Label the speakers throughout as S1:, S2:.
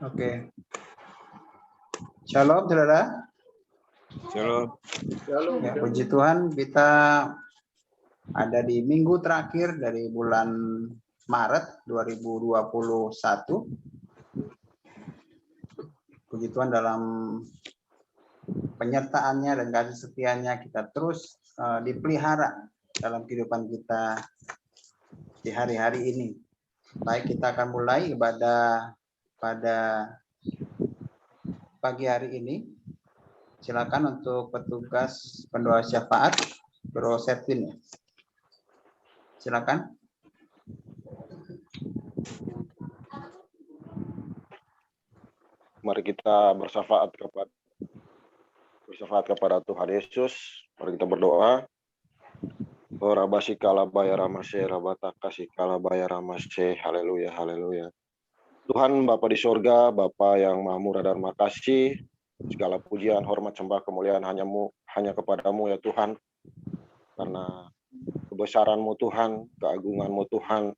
S1: Oke. Shalom, saudara.
S2: Shalom.
S1: Ya, puji Tuhan, kita ada di minggu terakhir dari bulan Maret 2021. Puji Tuhan, dalam penyertaannya dan kasih setianya kita terus dipelihara dalam kehidupan kita di hari-hari ini. Baik, kita akan mulai ibadah pada pagi hari ini. Silakan untuk petugas pendoa syafaat, Bro Setwin. Silakan.
S2: Mari kita bersyafaat kepada Tuhan Yesus. Mari kita berdoa. Ora basikala bayara masih rabata kasih kala bayara masih. Haleluya, haleluya. Tuhan Bapa di sorga, Bapa yang maha murah dan makasih, segala pujian, hormat, sembah, kemuliaan hanya kepadamu ya Tuhan, karena kebesaran-Mu Tuhan, keagungan-Mu Tuhan,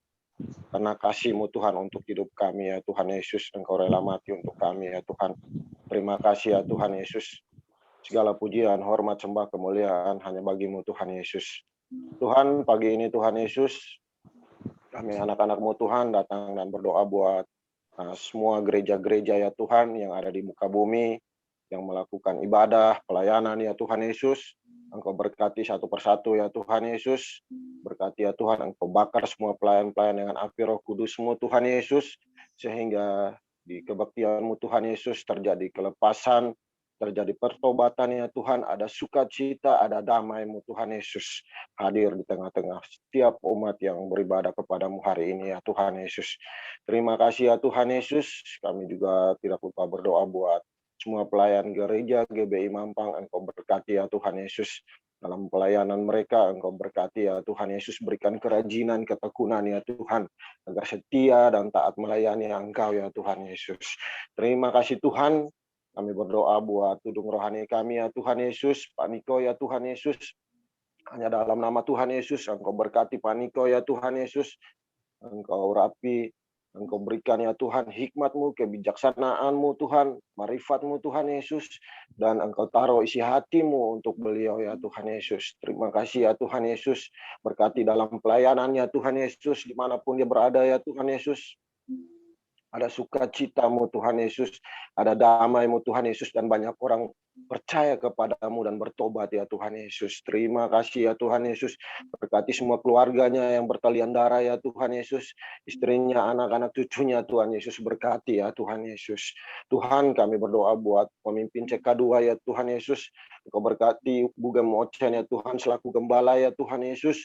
S2: karena kasih-Mu Tuhan untuk hidup kami ya Tuhan Yesus, Engkau rela mati untuk kami ya Tuhan. Terima kasih ya Tuhan Yesus, segala pujian, hormat, sembah, kemuliaan hanya bagi-Mu Tuhan Yesus. Tuhan, pagi ini Tuhan Yesus, kami anak-anak-Mu Tuhan datang dan berdoa buat semua gereja-gereja ya Tuhan yang ada di muka bumi, yang melakukan ibadah, pelayanan ya Tuhan Yesus. Engkau berkati satu persatu ya Tuhan Yesus. Berkati ya Tuhan, Engkau bakar semua pelayan-pelayan dengan api Roh Kudus-Mu Tuhan Yesus. Sehingga di kebaktian-Mu Tuhan Yesus terjadi kelepasan, terjadi pertobatan ya Tuhan, ada sukacita, ada damai-Mu Tuhan Yesus hadir di tengah-tengah setiap umat yang beribadah kepadamu hari ini ya Tuhan Yesus. Terima kasih ya Tuhan Yesus. Kami juga tidak lupa berdoa buat semua pelayan gereja GBI Mampang. Engkau berkati ya Tuhan Yesus dalam pelayanan mereka. Engkau berkati ya Tuhan Yesus, berikan kerajinan, ketekunan ya Tuhan, agar setia dan taat melayani Engkau ya Tuhan Yesus. Terima kasih Tuhan. Kami berdoa buat tudung rohani kami ya Tuhan Yesus, Pak Niko ya Tuhan Yesus. Hanya dalam nama Tuhan Yesus, Engkau berkati Pak Niko ya Tuhan Yesus. Engkau rapi, Engkau berikan ya Tuhan hikmat-Mu, kebijaksanaan-Mu Tuhan, marifat-Mu Tuhan Yesus. Dan Engkau taruh isi hati-Mu untuk beliau ya Tuhan Yesus. Terima kasih ya Tuhan Yesus. Berkati dalam pelayanannya Tuhan Yesus, dimanapun dia berada ya Tuhan Yesus. Ada sukacita-Mu Tuhan Yesus, ada damai-Mu Tuhan Yesus, dan banyak orang percaya kepadamu dan bertobat ya Tuhan Yesus. Terima kasih ya Tuhan Yesus. Berkati semua keluarganya yang bertalian darah ya Tuhan Yesus. Istrinya, anak-anak cucunya Tuhan Yesus, berkati ya Tuhan Yesus. Tuhan, kami berdoa buat pemimpin CK2 ya Tuhan Yesus. Engkau berkati Bugem Ocen ya Tuhan selaku gembala ya Tuhan Yesus.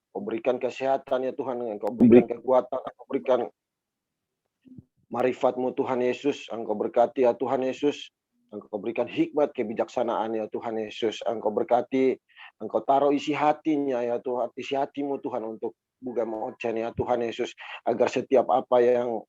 S2: Engkau berikan kesehatan ya Tuhan. Engkau berikan kekuatan. Engkau berikan marifat-Mu Tuhan Yesus. Engkau berkati ya Tuhan Yesus. Engkau berikan hikmat, kebijaksanaan ya Tuhan Yesus. Engkau berkati, Engkau taruh isi hatinya ya Tuhan, isi hati-Mu Tuhan untuk Bugem Ocen ya Tuhan Yesus, agar setiap apa yang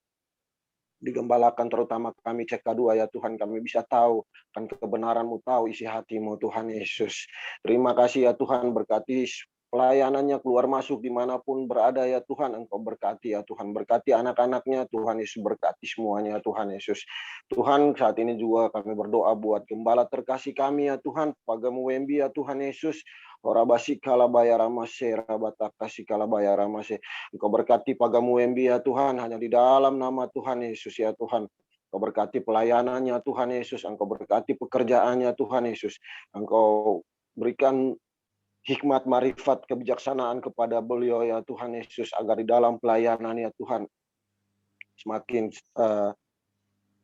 S2: digembalakan, terutama kami CK2 ya Tuhan, kami bisa tahu kan kebenaran-Mu, tahu isi hati-Mu Tuhan Yesus. Terima kasih ya Tuhan, berkati pelayanannya keluar masuk dimanapun berada ya Tuhan. Engkau berkati ya Tuhan, berkati anak-anaknya Tuhan Yesus, berkati semuanya Tuhan Yesus. Tuhan, saat ini juga kami berdoa buat gembala terkasih kami ya Tuhan, Pagamu Wembi ya Tuhan Yesus. Orabasi kalabaya ramase, rabata kasih kalabaya ramase. Engkau berkati Pagamu Wembi ya Tuhan, hanya di dalam nama Tuhan Yesus ya Tuhan. Engkau berkati pelayanannya Tuhan Yesus, Engkau berkati pekerjaannya Tuhan Yesus. Engkau berikan hikmat, marifat, kebijaksanaan kepada beliau ya Tuhan Yesus, agar di dalam pelayanan ya Tuhan semakin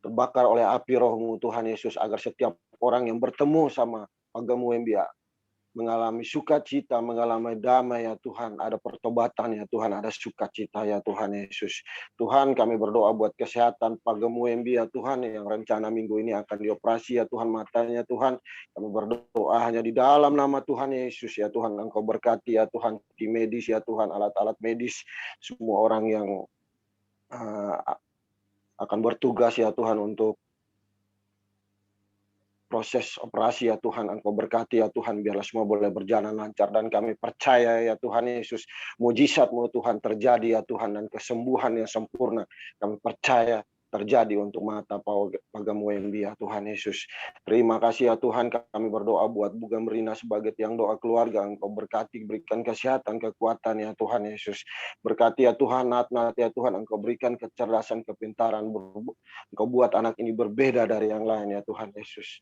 S2: terbakar oleh api Roh-Mu Tuhan Yesus, agar setiap orang yang bertemu sama Pagamu Wembi mengalami sukacita, mengalami damai ya Tuhan, ada pertobatan ya Tuhan, ada sukacita ya Tuhan Yesus. Tuhan, kami berdoa buat kesehatan Pagamu Wembi ya Tuhan, yang rencana minggu ini akan dioperasi ya Tuhan matanya Tuhan. Kami berdoa hanya di dalam nama Tuhan Yesus ya Tuhan. Engkau berkati ya Tuhan tim medis ya Tuhan, alat-alat medis, semua orang yang akan bertugas ya Tuhan untuk proses operasi ya Tuhan, Engkau berkati ya Tuhan, biarlah semua boleh berjalan lancar, dan kami percaya ya Tuhan Yesus, mujizat-Mu Tuhan terjadi ya Tuhan, dan kesembuhan yang sempurna kami percaya terjadi untuk mata pagamu yang ya Tuhan Yesus. Terima kasih ya Tuhan, kami berdoa buat Bu Gamrina sebagai tiang doa keluarga, Engkau berkati, berikan kesehatan, kekuatan ya Tuhan Yesus. Berkati ya Tuhan, Nat ya Tuhan, Engkau berikan kecerdasan, kepintaran, Engkau buat anak ini berbeda dari yang lain ya Tuhan Yesus.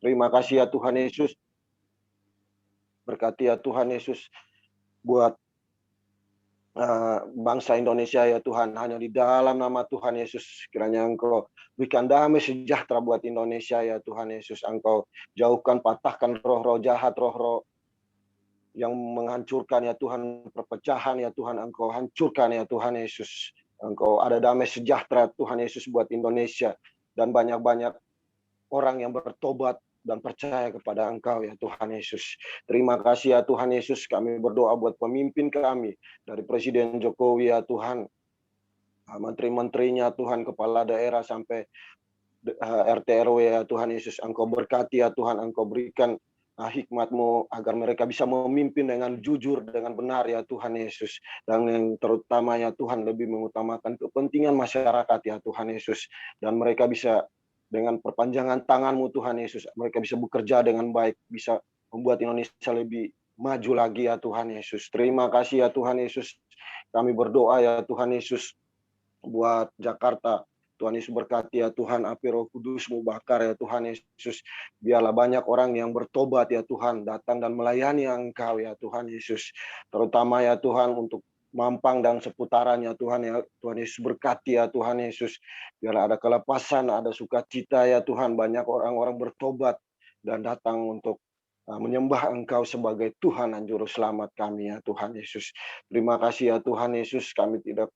S2: Terima kasih ya Tuhan Yesus. Berkati ya Tuhan Yesus buat bangsa Indonesia ya Tuhan, hanya di dalam nama Tuhan Yesus kiranya Engkau berikan damai sejahtera buat Indonesia ya Tuhan Yesus. Engkau jauhkan, patahkan roh-roh jahat, roh-roh yang menghancurkan ya Tuhan, perpecahan ya Tuhan, Engkau hancurkan ya Tuhan Yesus. Engkau ada damai sejahtera Tuhan Yesus buat Indonesia, dan banyak-banyak orang yang bertobat dan percaya kepada Engkau ya Tuhan Yesus. Terima kasih ya Tuhan Yesus, kami berdoa buat pemimpin kami, dari Presiden Jokowi ya Tuhan, menteri-menterinya Tuhan, kepala daerah sampai RT RW ya Tuhan Yesus. Engkau berkati ya Tuhan, Engkau berikan hikmat-Mu agar mereka bisa memimpin dengan jujur, dengan benar ya Tuhan Yesus. Dan yang terutama ya Tuhan, lebih mengutamakan kepentingan masyarakat ya Tuhan Yesus. Dan mereka bisa dengan perpanjangan tangan-Mu Tuhan Yesus, mereka bisa bekerja dengan baik, bisa membuat Indonesia lebih maju lagi ya Tuhan Yesus. Terima kasih ya Tuhan Yesus. Kami berdoa ya Tuhan Yesus buat Jakarta. Tuhan Yesus berkati ya Tuhan, api Roh Kudus-Mu bakar ya Tuhan Yesus. Biarlah banyak orang yang bertobat ya Tuhan, datang dan melayani Engkau ya Tuhan Yesus. Terutama ya Tuhan untuk Mampang dan seputarannya Tuhan ya Tuhan Yesus, berkati ya Tuhan Yesus. Biarlah ada kelepasan, ada sukacita ya Tuhan, banyak orang-orang bertobat dan datang untuk menyembah Engkau sebagai Tuhan dan Juru Selamat kami ya Tuhan Yesus. Terima kasih ya Tuhan Yesus, kami tidak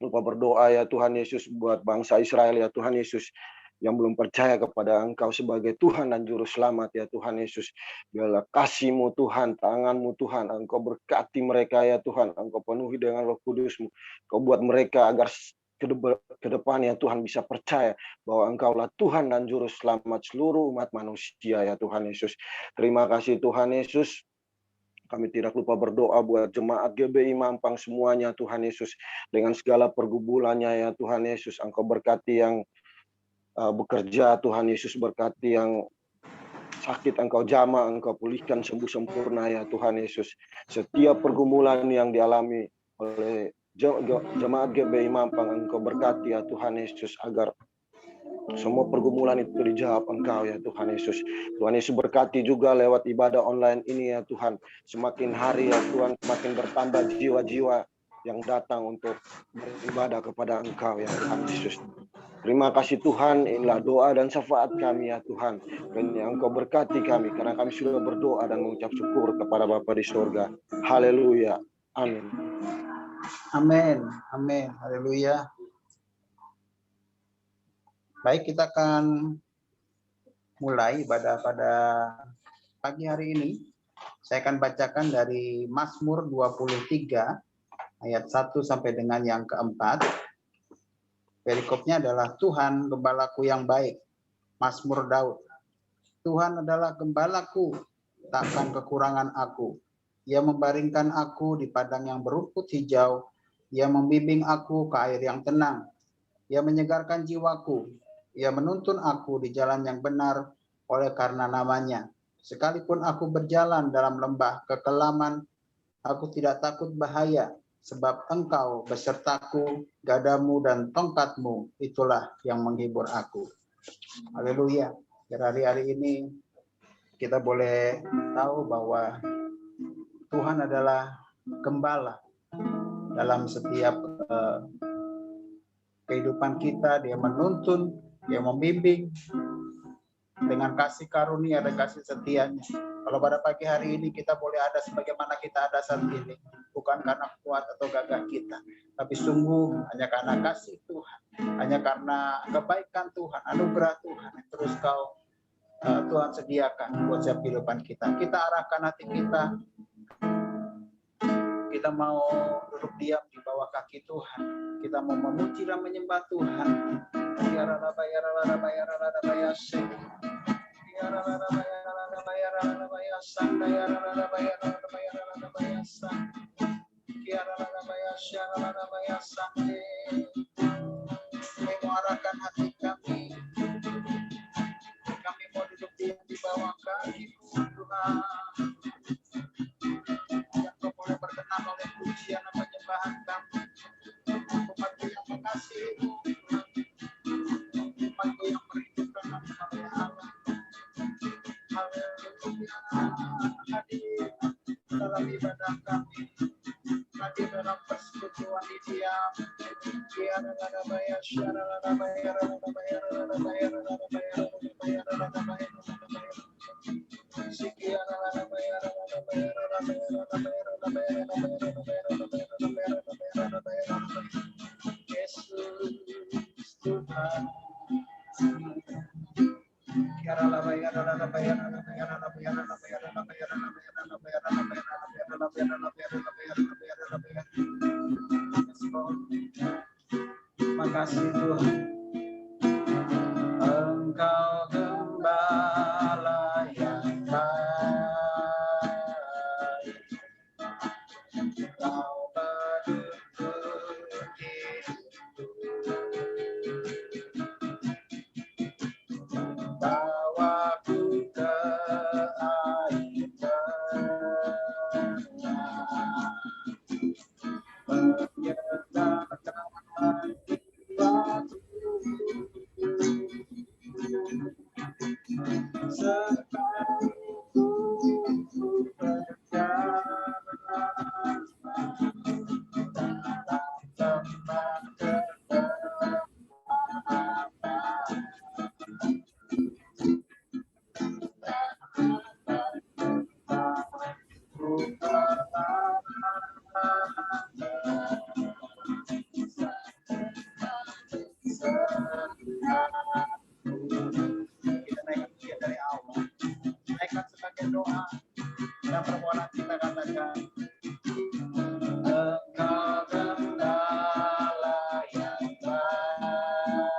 S2: lupa berdoa ya Tuhan Yesus buat bangsa Israel ya Tuhan Yesus, yang belum percaya kepada Engkau sebagai Tuhan dan Juru Selamat ya Tuhan Yesus. Biarlah kasih-Mu Tuhan, tangan-Mu Tuhan, Engkau berkati mereka ya Tuhan, Engkau penuhi dengan Roh Kudus-Mu, Engkau buat mereka agar ke depan ya Tuhan bisa percaya bahwa Engkaulah Tuhan dan Juru Selamat seluruh umat manusia ya Tuhan Yesus. Terima kasih Tuhan Yesus. Kami tidak lupa berdoa buat jemaat GBI Mampang semuanya Tuhan Yesus, dengan segala pergumulannya ya Tuhan Yesus. Engkau berkati yang bekerja Tuhan Yesus, berkati yang sakit Engkau jamah, Engkau pulihkan sembuh sempurna ya Tuhan Yesus. Setiap pergumulan yang dialami oleh jemaat GBI Mampang, Engkau berkati ya Tuhan Yesus, agar semua pergumulan itu dijawab Engkau ya Tuhan Yesus. Tuhan Yesus berkati juga lewat ibadah online ini ya Tuhan. Semakin hari ya Tuhan, semakin bertambah jiwa-jiwa yang datang untuk beribadah kepada Engkau ya Tuhan Yesus. Terima kasih Tuhan, inilah doa dan syafaat kami ya Tuhan. Kiranya Engkau berkati kami, karena kami sudah berdoa dan mengucap syukur kepada Bapa di surga. Haleluya. Amin.
S1: Amin. Amin. Haleluya. Baik, kita akan mulai ibadah pada pagi hari ini. Saya akan bacakan dari Mazmur 23 ayat 1 sampai dengan yang keempat. Perikopnya adalah Tuhan gembalaku yang baik. Mazmur Daud. Tuhan adalah gembalaku, takkan kekurangan aku. Ia membaringkan aku di padang yang berumput hijau. Ia membimbing aku ke air yang tenang. Ia menyegarkan jiwaku. Ia menuntun aku di jalan yang benar oleh karena namanya. Sekalipun aku berjalan dalam lembah kekelaman, aku tidak takut bahaya, sebab Engkau besertaku, gadamu dan tongkatmu, itulah yang menghibur aku. Haleluya. Hari-hari ini kita boleh tahu bahwa Tuhan adalah gembala dalam setiap kehidupan kita. Dia menuntun, dia membimbing dengan kasih karunia dan kasih setianya. Kalau pada pagi hari ini kita boleh ada sebagaimana kita ada saat ini, bukan karena kuat atau gagah kita, tapi sungguh hanya karena kasih Tuhan, hanya karena kebaikan Tuhan, anugerah Tuhan yang terus Tuhan sediakan buat setiap kehidupan kita. Kita arahkan hati kita. Kita mau duduk diam di bawah kaki Tuhan. Kita mau memuji dan menyembah Tuhan. Memuarakan hati kami mau duduk diam di bawah kaki-Mu Tuhan, yang Kau boleh berkenan oleh pujian dan penyembahan kami. Umat-Mu yang mengasihi-Mu Tuhan, umat-Mu yang merindukan Engkau ya Allah. Haleluya, hadir dalam ibadah kami, hadir dalam persekutuan di diam. Yesus Tuhan. Makasih Tuhan, Engkau gembala yang baik, Kau menuntun hidupku, bawaku ke air tenang, menyegarkan jiwaku, sekalipun ku berjalan dalam lembah kegelapan, ku kita naikkan dia dari awal, naikkan sebagai doa dan permohonan kita, katakan, Engkau gembala yang baik,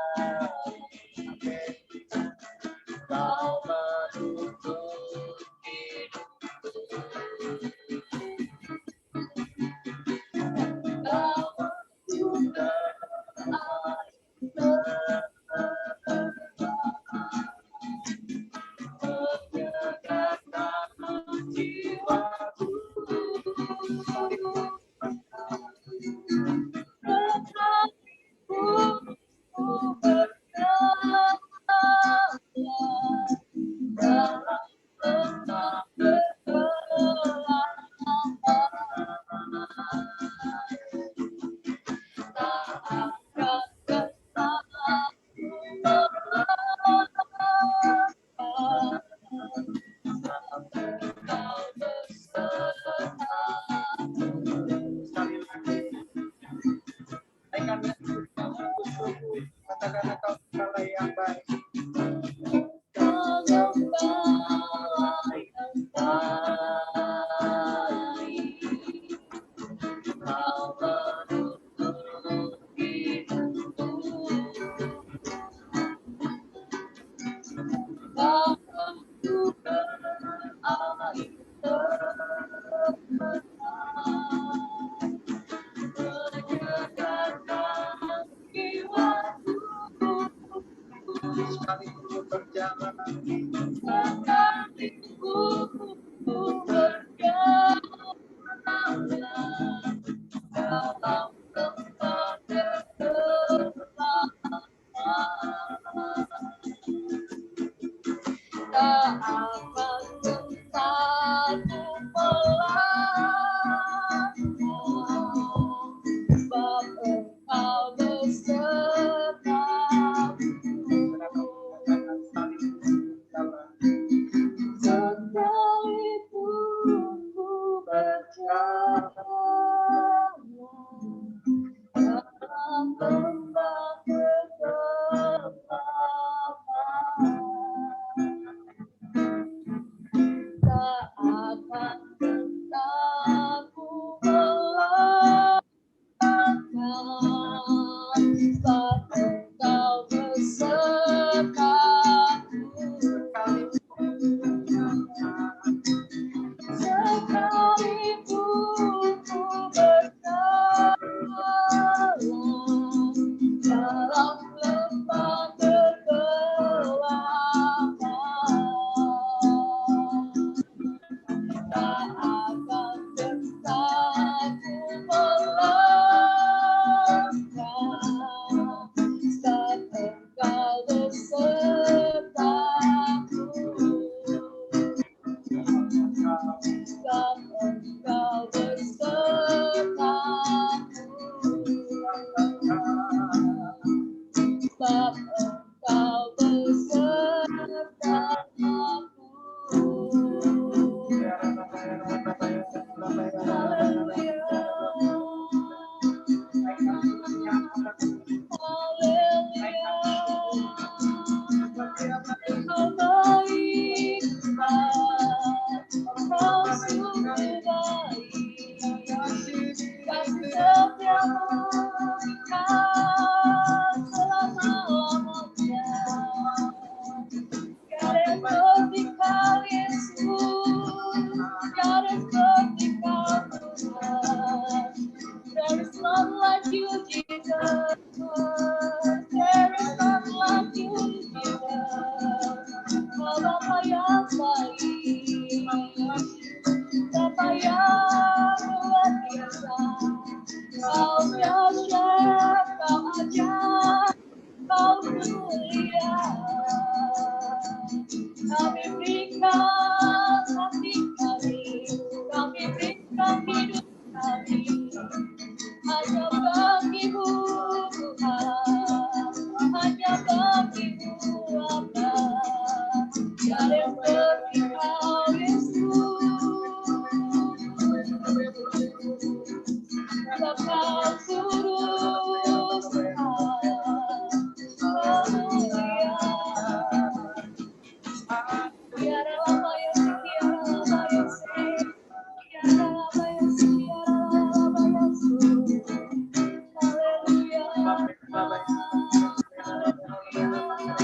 S1: Kau menuntun hidupku, bawaku ke air menyegarkan jiwaku, sekalipun ku berjalan dalam lembah kegelapan, tak akan gentar ku melangkah, Kau besertaku. Sekali lagi, naikkan sungguh-sungguh, katakan Engkau gembala yang baik, Kau gembala yang baik, Kau menuntun hidupku, bawaku ke air tenang, menyegarkan jiwaku, sekalipun ku berjalan, sekalipun ku berjalan dalam lembah kegelapan, tak akan gentar ku melangkah, sebab Engkau besertaku. Sekalipun ku berjalan dalam lembah kegelapan, tak akan gentar ku melangkah, sebab Engkau besertaku.
S3: none like you, Jesus. There is none like you, Jesus. Bapa yang baik, Bapa yang luar biasa. Kau dahsyat, kau ajaib, kau mulia. Kami berikan hati kami berikan hidup kami hanya bagimu Tuhan, hanya bagimu Bapa. Tiada yang seperti Kau Yesus. Kau kudus Tuhan, Kau mulia. Tiada apa yang tiada apa yang tiada apa yang tiada apa yang haleluya.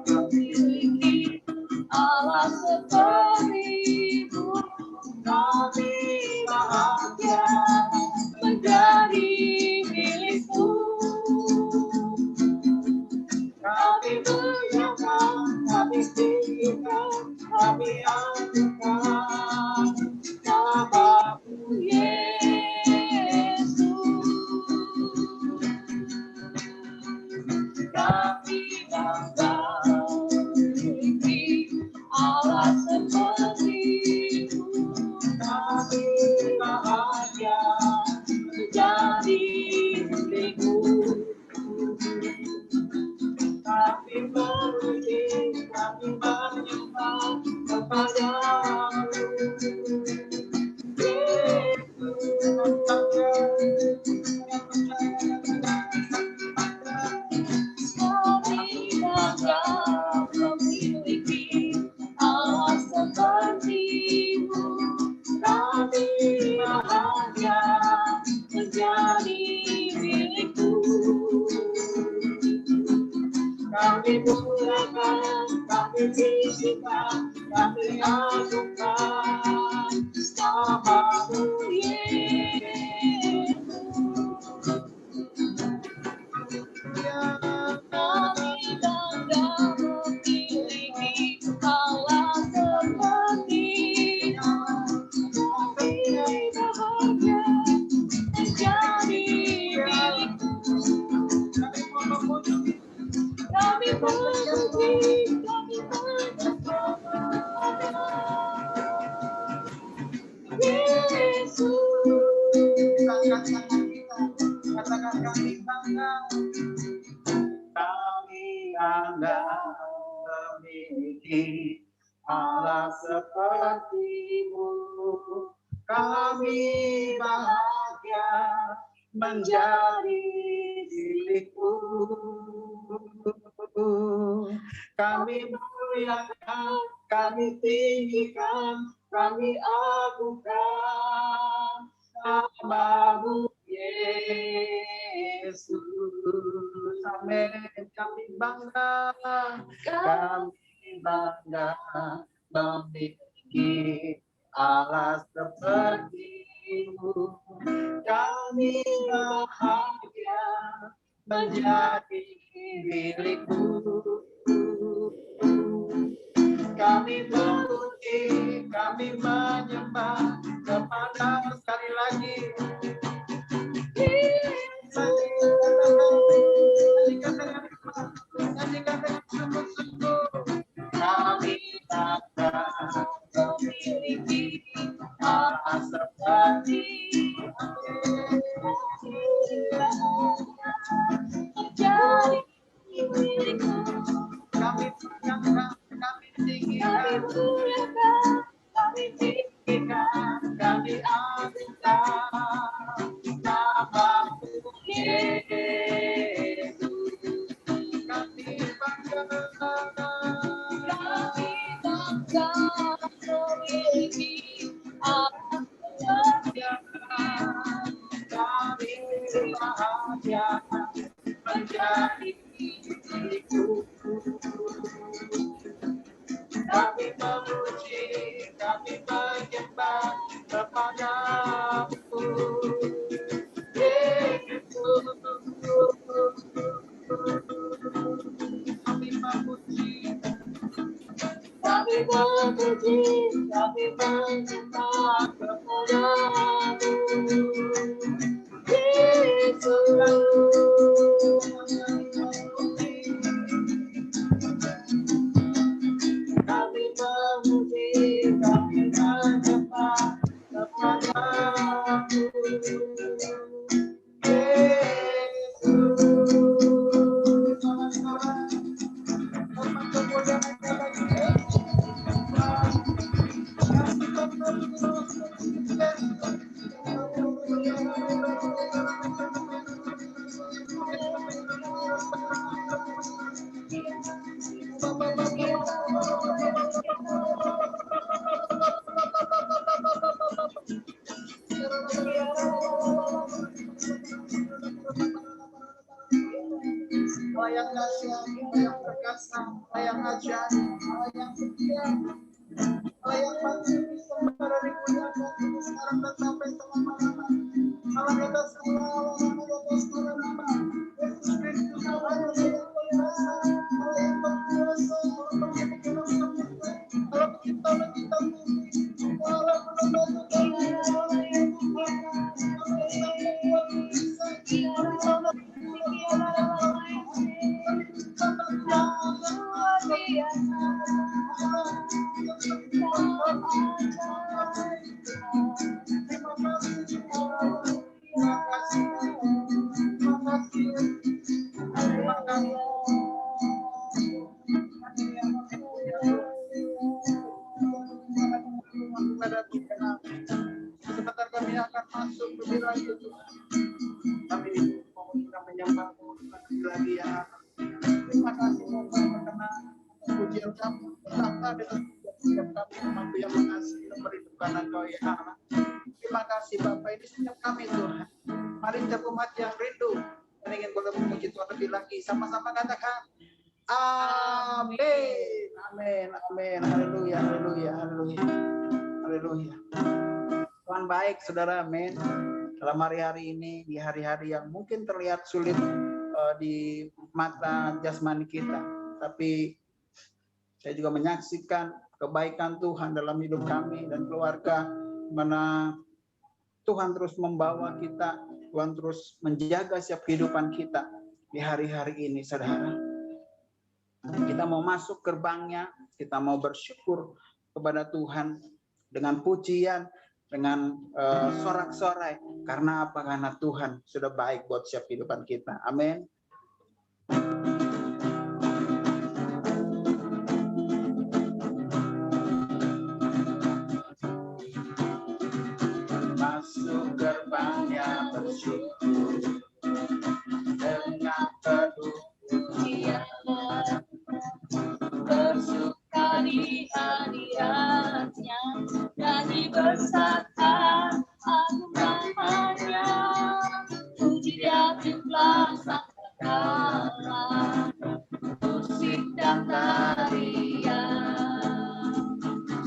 S3: Memiliki Allah seperti-Mu, kami bahagia menjadi milik-Mu. Kami menyembah, kami tinggikan, kami agungkan nama-Mu Yesus. Kami bangga memiliki Allah seperti-Mu. Kami bahagia menjadi milik-Mu. Kami memuji, kami menyembah kepada-Mu. Kami bangga memiliki Allah seperti-Mu. Kami bahagia menjadi milik-Mu. Kami muliakan, kami tinggikan, kami agungkan nama-Mu Yesus. Kami bangga memiliki Allah seperti-Mu. Kami bahagia menjadi milik-Mu. Kami memuji, kami menyembah Yesus.
S1: Katakan kami bangga. Kami bangga memiliki Allah seperti-Mu. Kami bahagia menjadi milik-Mu. Kami muliakan, kami tinggikan, kami agungkan nama-Mu Yesus. Amin. Kami bangga memiliki Allah seperti-Mu. Kami bahagia menjadi milik-Mu. Kami memuji, kami menyembah kepada-Mu. Sekali lagi. Nyanyikan dengan sungguh-sungguh. Kami bangga memiliki Allah seperti-Mu.
S3: Menjadi milik-Mu.
S1: Kami bangga, kami tinggikan,
S3: Kami tinggikan,
S1: kami agungkan nama-Mu Yesus. Kami bangga
S3: memiliki Allah seperti-Mu.
S1: kami bahagia menjadi milik-Mu. Kami memuji, kami menyembah kepada
S3: Kami memuji, kami menyembah kepadamu, kami memuji, kami menyembah kepadamu, Layang dahsyat, layang perkasa, layang ajaib, layang setia, layang pasti sembara dimuliakan sekarang dan sampai selama-lamanya. Allah di atas segala, Allah di atas segala nama. Yesus Kristus Allah yang berkuasa, Allah yang berkuasa, Allah pemilik semesta, Allah pencipta langit dan bumi, Allah penolong kami, Allah yang kuat, Allah yang kuat bisa, Allah sebentar kami akan masuk lebih lanjut. Kami kita menyembahmu lagi ya. Terima kasih Bapak karena pujian kami bersama dengan setiap kami mampu yang mengasihi dan merindukan Engkau ya Allah. Terima kasih Bapak, ini setiap kami Tuhan. Mari setiap umat yang rindu dan ingin boleh memuji Tuhan lebih lagi. Sama-sama katakan amin, amin, amin, haleluya, haleluya, haleluya, haleluya. Tuhan baik saudara, amin. Dalam hari-hari ini, di hari-hari yang mungkin terlihat sulit di mata jasmani kita, tapi saya juga menyaksikan kebaikan Tuhan dalam hidup kami dan keluarga, mana Tuhan terus membawa kita, Tuhan terus menjaga setiap kehidupan kita di hari-hari ini, saudara. Kita mau masuk gerbangnya, kita mau bersyukur kepada Tuhan dengan pujian, dengan sorak-sorai. Karena apa? Karena Tuhan sudah baik buat setiap kehidupan kita. Amin. Masuk gerbangnya bersyukur dengan penuh pujian, bersuka di hadiratnya, nyanyi bersama agung namanya, puji dia jumlah sang kekala, musik dan tarian,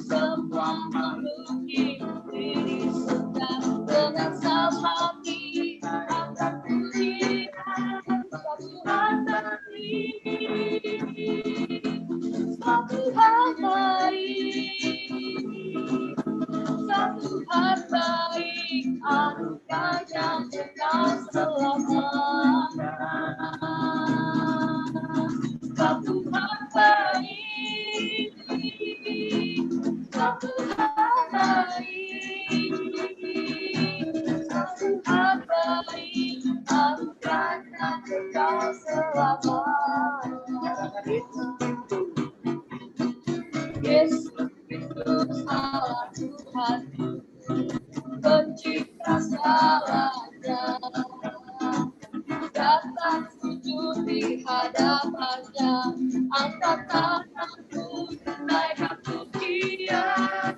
S3: semua makhluk hidup di surga dengan hati angkat pujian satu hati. Satu hal baik, anugerah yang kekal selamanya. Satu hal baik, satu hal baik, satu hal baik, anugerah yang kekal selamanya. Yesus Kristus Allah Tuhan, pencipta segalanya, datang sujud di hadapannya, angkat tanganku, naikkan pujian,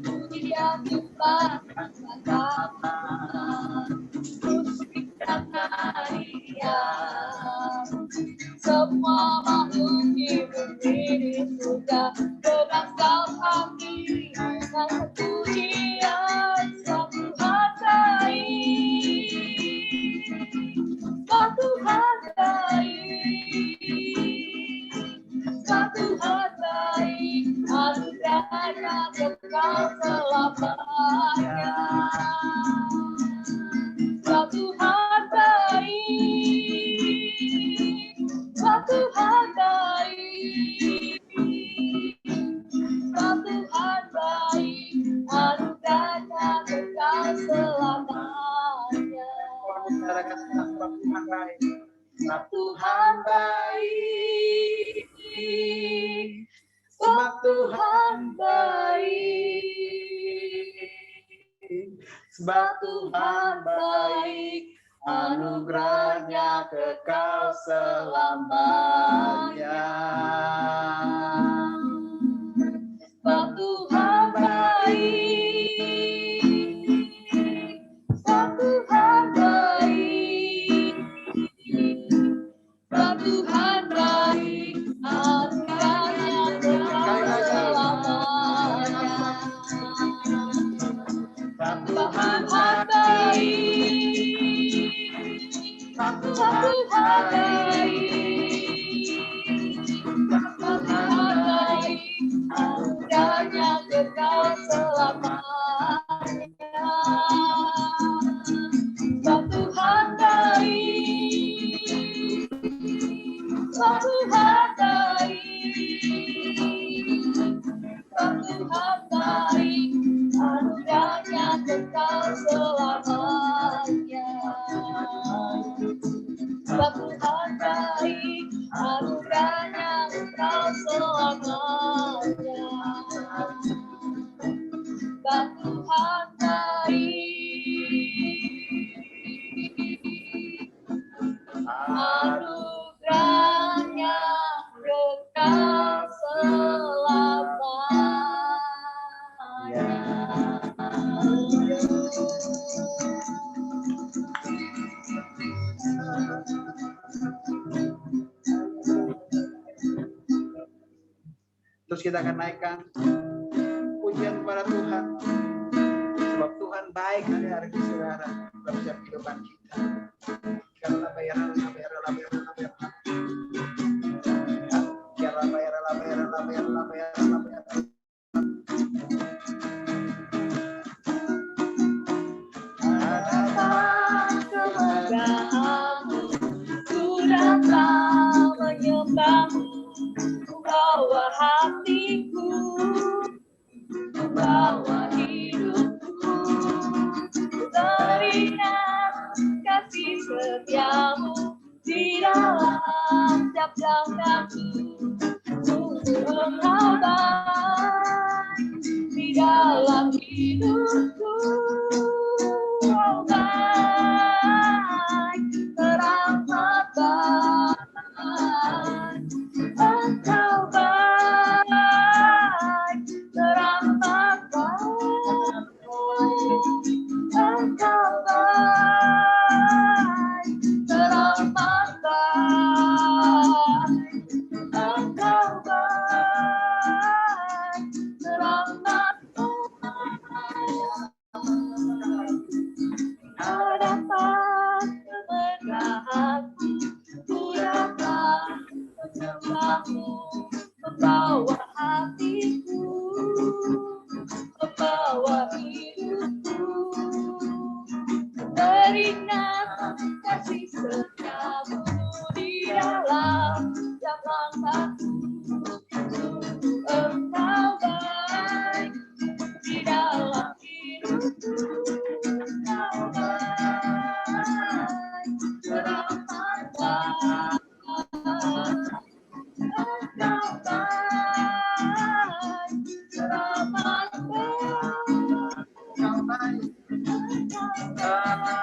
S3: pujian jumlahkan bersama, musik dan tarian, semua makhluk hidup di surga berasal hati dengan pujian, satu
S4: kekal selamanya. Sebab Tuhan baik, sebab Tuhan baik, sebab Tuhan baik, anugerahnya kekal selamanya.
S3: Sebab Tuhan baik.
S4: Sebab Tuhan baik, sebab Tuhan baik,
S3: Sebab Tuhan baik, anugerahnya kekal selamanya.
S4: sebab Tuhan baik, sebab Tuhan baik, sebab Tuhan baik, anugerahnya kekal selamanya.
S3: Sebab
S4: Sebab
S3: Tuhan
S4: Tuhan baik,
S3: sebab
S4: sebab
S3: Tuhan
S4: Tuhan
S3: baik,
S4: baik, sebab Tuhan baik, anugerahnya kekal selamanya. Sebab Tuhan baik, sebab Tuhan baik, sebab Tuhan baik, anugerahnya kekal selamanya. Sebab Tuhan baik, anugerahnya kekal selamanya. Sebab Tuhan baik, anugerahnya kekal selamanya.
S3: Terus kita akan naikkan pujian kepada Tuhan. Sebab Tuhan baik hari-hari saudara dalam setiap kehidupan kita. Karena bayaran.
S4: Datang kemegahanmu, ku datang menyembahmu, bawa hatiku, bawa hidupku, teringat kasih setiamu di dalam setiap langkahku. Sungguh engkau baik di dalam hidupku, engkau baik, teramat baik, engkau baik, teramat baik, engkau baik, teramat baik, engkau baik, teramat baik. Hadapan kemegahanmu, ku datang menyembahmu, membawa hatiku, membawa hidupku, teringat kasih setiamu di dalam setiap langkahku. Sungguh engkau baik di dalam hidupku, engkau baik, teramat baik, engkau baik, teramat baik, engkau baik, teramat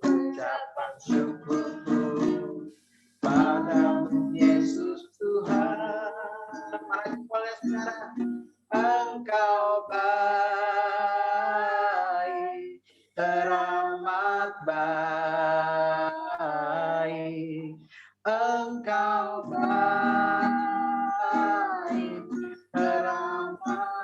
S3: Ucapan syukurku padamu Yesus Tuhan. Para jempolnya saudara, Engkau baik, teramat baik, Engkau baik, teramat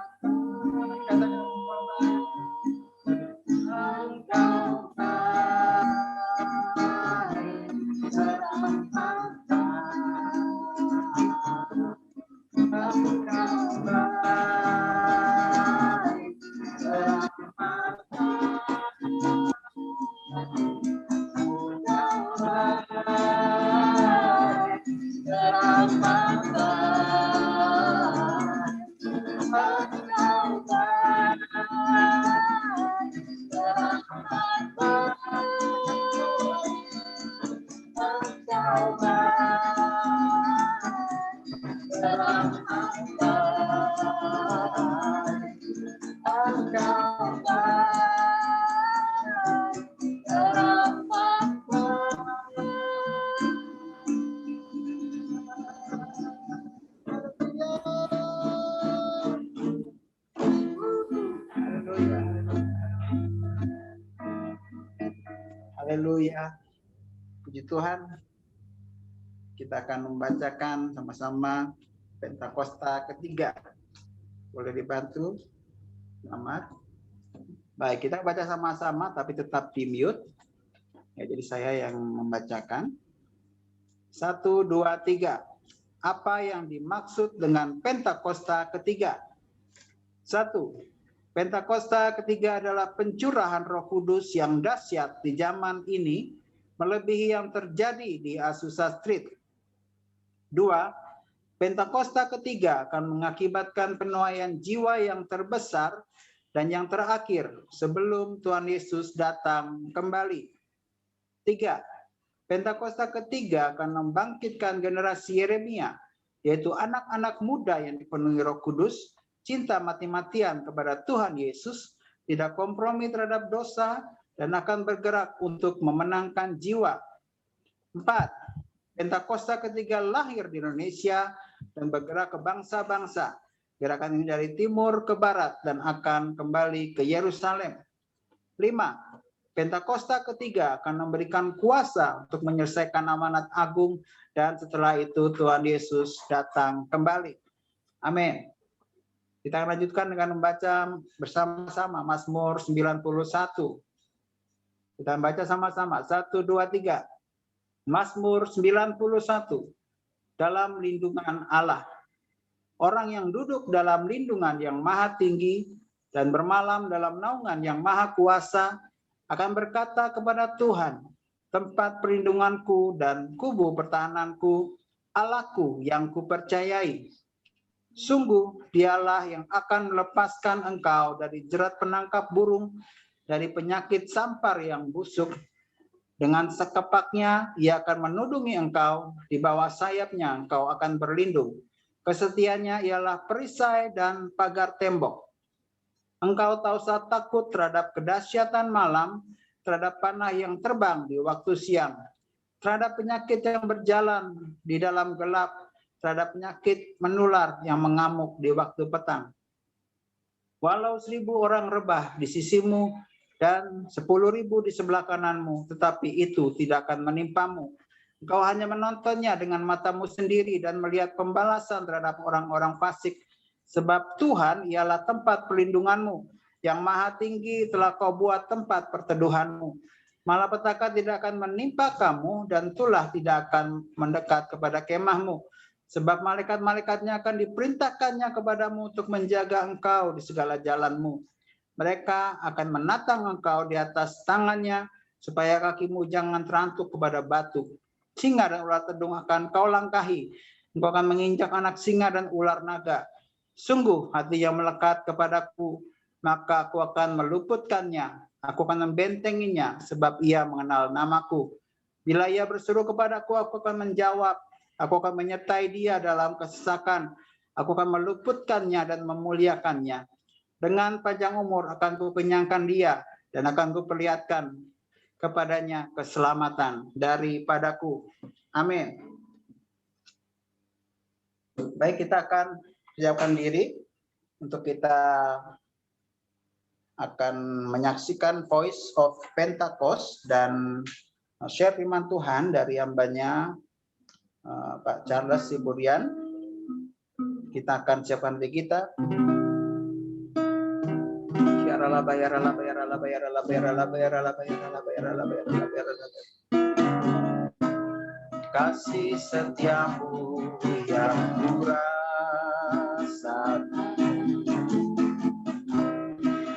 S1: Haleluya. Puji Tuhan. Kita akan membacakan sama-sama Pentakosta ketiga. Boleh dibantu? Selamat. Baik, kita baca sama-sama tapi tetap di mute. Ya, jadi saya yang membacakan. 1, 2, 3. Apa yang dimaksud dengan Pentakosta ketiga? 1. Pentakosta ketiga adalah pencurahan Roh Kudus yang dahsyat di zaman ini, melebihi yang terjadi di Azusa Street. 2. Pentakosta ketiga akan mengakibatkan penuaian jiwa yang terbesar dan yang terakhir sebelum Tuhan Yesus datang kembali. 3. Pentakosta ketiga akan membangkitkan generasi Yeremia, yaitu anak-anak muda yang dipenuhi Roh Kudus, cinta mati-matian kepada Tuhan Yesus, tidak kompromi terhadap dosa, dan akan bergerak untuk memenangkan jiwa. 4. Pentakosta ketiga lahir di Indonesia dan bergerak ke bangsa-bangsa. Gerakan ini dari timur ke barat dan akan kembali ke Yerusalem. 5. Pentakosta ketiga akan memberikan kuasa untuk menyelesaikan amanat agung dan setelah itu Tuhan Yesus datang kembali. Amin. Kita akan lanjutkan dengan membaca bersama-sama Mazmur 91. Kita baca sama-sama. 1, 2, 3. Mazmur 91. Dalam lindungan Allah. Orang yang duduk dalam lindungan yang maha tinggi dan bermalam dalam naungan yang maha kuasa akan berkata kepada Tuhan, tempat perlindunganku dan kubu pertahananku, Allahku yang kupercayai. Sungguh dialah yang akan melepaskan engkau dari jerat penangkap burung, dari penyakit sampar yang busuk. Dengan sekepaknya ia akan menudungi engkau, di bawah sayapnya engkau akan berlindung. Kesetiaannya ialah perisai dan pagar tembok. Engkau tak usah takut terhadap kedahsyatan malam, terhadap panah yang terbang di waktu siang, terhadap penyakit yang berjalan di dalam gelap, terhadap penyakit menular yang mengamuk di waktu petang. Walau 1.000 orang rebah di sisimu dan 10.000 di sebelah kananmu, tetapi itu tidak akan menimpamu. Engkau hanya menontonnya dengan matamu sendiri dan melihat pembalasan terhadap orang-orang fasik. Sebab Tuhan ialah tempat perlindunganmu, yang maha tinggi telah kau buat tempat perteduhanmu. Malapetaka tidak akan menimpa kamu dan tulah tidak akan mendekat kepada kemahmu. Sebab malaikat-malaikatnya akan diperintahkannya kepadamu untuk menjaga engkau di segala jalanmu. Mereka akan menatang engkau di atas tangannya, supaya kakimu jangan terantuk kepada batu. Singa dan ular tedung akan kau langkahi. Engkau akan menginjak anak singa dan ular naga. Sungguh hati yang melekat kepadaku, maka aku akan meluputkannya. Aku akan membentenginya, sebab ia mengenal namaku. Bila ia berseru kepadaku, aku akan menjawab. Aku akan menyertai dia dalam kesesakan. Aku akan meluputkannya dan memuliakannya. Dengan panjang umur akan kukenyangkan dia dan akan kuperlihatkan kepadanya keselamatan daripadaku. Amin. Baik, kita akan siapkan diri untuk kita akan menyaksikan Voice of Pentecost dan share firman Tuhan dari hambanya Pak Charles Siburian. Kita akan siapkan diri kita. Kasih setiamu yang kurasakan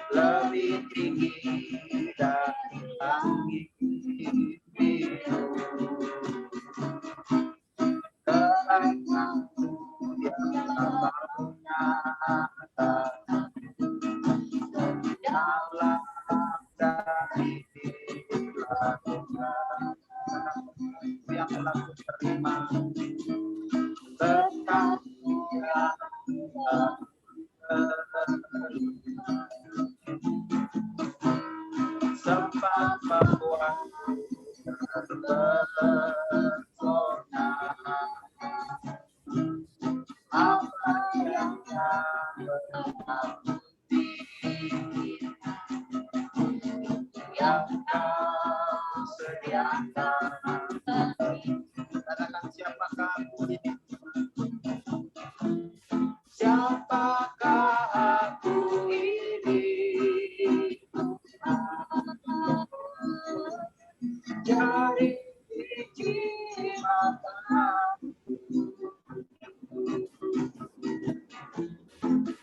S1: lebih tinggi dari langit biru. Keangkatmu yang tambah nyata dalam dari lakukan
S3: yang telah kuterima. Berkat yang telah sempat membuatku terpesona. Apa yang yang kau sediakan. Katakan siapakah aku ini? Siapakah aku ini? Dari biji mata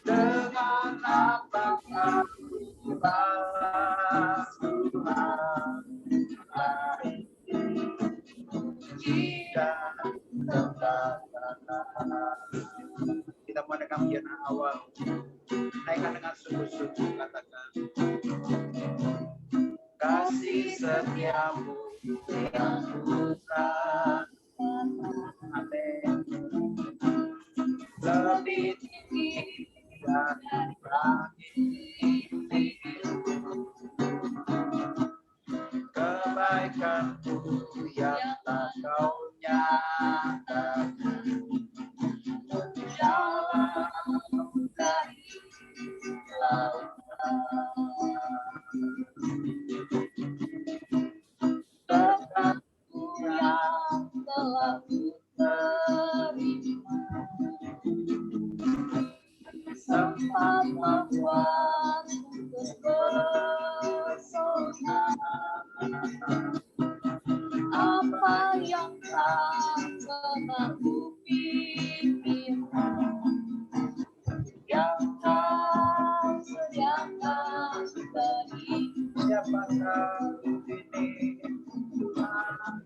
S3: dengan apa aku balas Tuhan hari ini jika kita menekan piano awal, naikkan dengan sungguh-sungguh, katakan kasih setiamu yang bukan. Amin. Lebih tinggi dari langit, kebaikanmu yang tak kau nyatakan, jalan dari lautan. Berkatmu yang telah kuterima, sempat membuatku terpesona. Apa yang tak pernah kupikirkan, yang kau sediakan bagi siapakah ini Tuhan?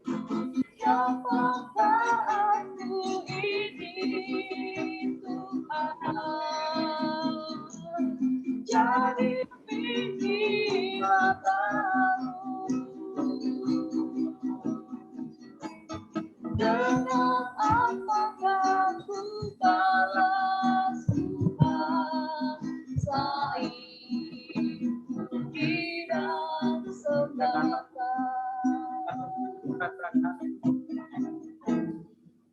S3: Siapakah aku ini Tuhan? Jadi biji matamu dengan apakah ku balas Tuhan selain tidak sebatas.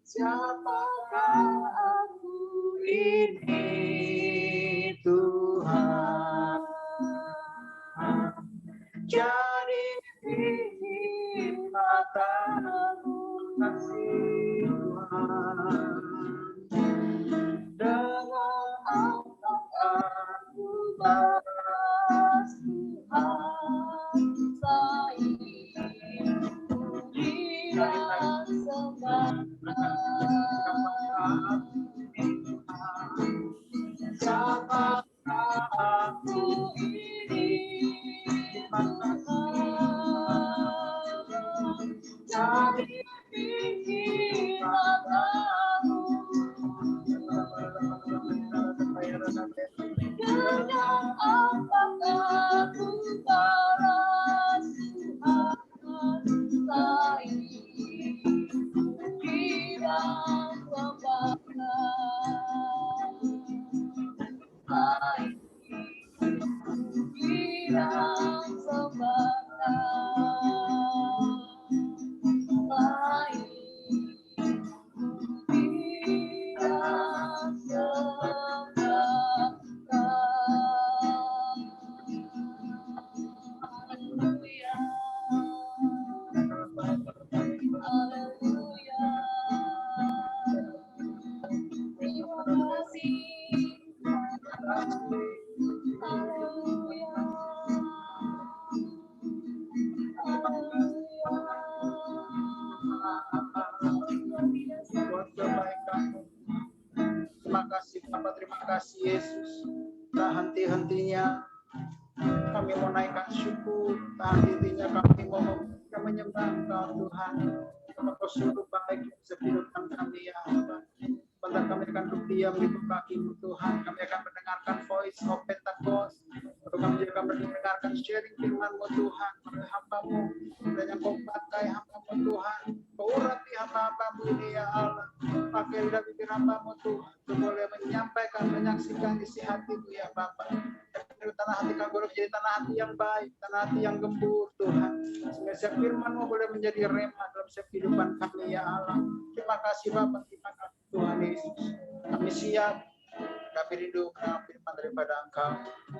S3: Siapakah aku ini Tuhan? Jadi biji matamu kasih Tuhan. Dengan apakah aku balas Tuhan selain tidak sebatas. Siapakah aku ini Tuhan? Jadi biji matamu dengan apakah ku balas Tuhan selain tidak sebatas. Tidak sebatas. Terima kasih Bapak, terima kasih Yesus. Tak henti-hentinya kami mau naikkan syukur, tak henti-hentinya kami mau menyembah Engkau Tuhan. Karena Kau sungguh baik sebelumkan kami ya Allah. Sebentar kami akan berdiam di kaki-Mu Tuhan. Kami akan mendengarkan voice of Pentecost. Kami juga akan mendengarkan sharing firman-Mu Tuhan. Hamba-Mu dan yang Kau pakai hamba-Mu Tuhan. Kau urapi hamba-hambamu ini ya Allah. Pakai lidah bibir hambamu Tuhan, untuk boleh menyampaikan, menyaksikan isi hatimu ya Bapa. Tanah hati kami boleh menjadi tanah hati yang baik, tanah hati yang gembur Tuhan. Sehingga setiap firman-Mu boleh menjadi rema dalam setiap kehidupan kami ya Allah. Terima kasih Bapa, terima kasih Tuhan Yesus. Kami siap, kami rindu mendengar firman daripada Engkau.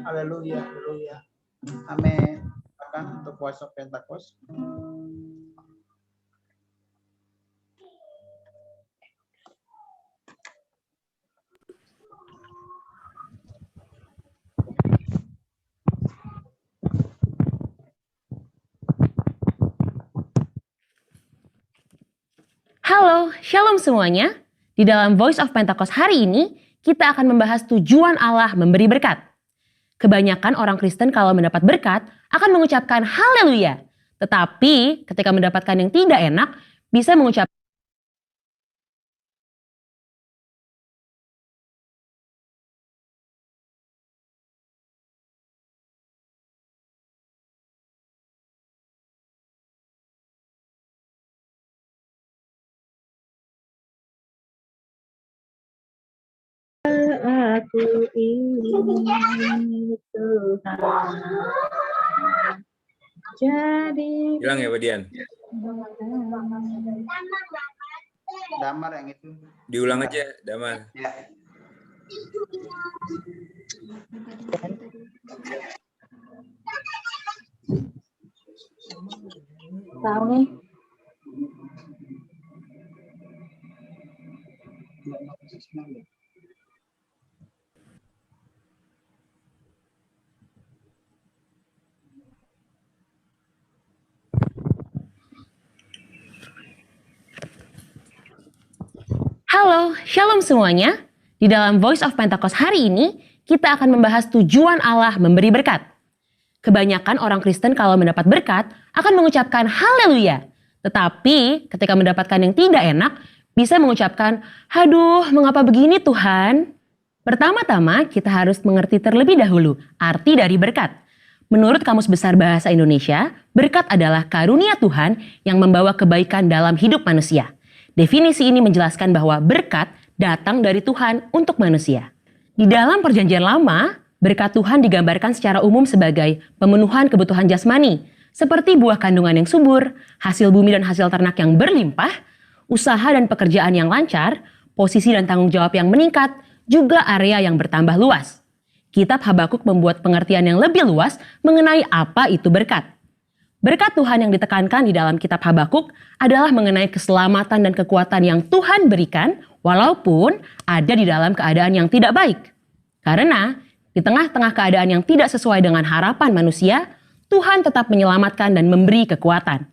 S3: Haleluya, haleluya. Amin. Akan untuk Voice of Pentecost.
S5: Halo, shalom semuanya. Di dalam Voice of Pentecost hari ini, kita akan membahas tujuan Allah memberi berkat. Kebanyakan orang Kristen kalau mendapat berkat, akan mengucapkan haleluya. Tetapi ketika mendapatkan yang tidak enak, bisa mengucapkan aku ini Tuhan. Jadi
S6: Hilang ya, Pak Dian?
S3: Damar yang itu.
S6: Diulang aja, Damar.
S3: Ya.
S5: tahu nih. Halo, shalom semuanya. Di dalam Voice of Pentecost hari ini, kita akan membahas tujuan Allah memberi berkat. Kebanyakan orang Kristen kalau mendapat berkat, akan mengucapkan haleluya. Tetapi ketika mendapatkan yang tidak enak, bisa mengucapkan, aduh mengapa begini Tuhan? Pertama-tama kita harus mengerti terlebih dahulu arti dari berkat. Menurut Kamus Besar Bahasa Indonesia, berkat adalah karunia Tuhan yang membawa kebaikan dalam hidup manusia. Definisi ini menjelaskan bahwa berkat datang dari Tuhan untuk manusia. Di dalam Perjanjian Lama, berkat Tuhan digambarkan secara umum sebagai pemenuhan kebutuhan jasmani, seperti buah kandungan yang subur, hasil bumi dan hasil ternak yang berlimpah, usaha dan pekerjaan yang lancar, posisi dan tanggung jawab yang meningkat, juga area yang bertambah luas. Kitab Habakuk membuat pengertian yang lebih luas mengenai apa itu berkat. Berkat Tuhan yang ditekankan di dalam kitab Habakuk adalah mengenai keselamatan dan kekuatan yang Tuhan berikan walaupun ada di dalam keadaan yang tidak baik. Karena di tengah-tengah keadaan yang tidak sesuai dengan harapan manusia, Tuhan tetap menyelamatkan dan memberi kekuatan.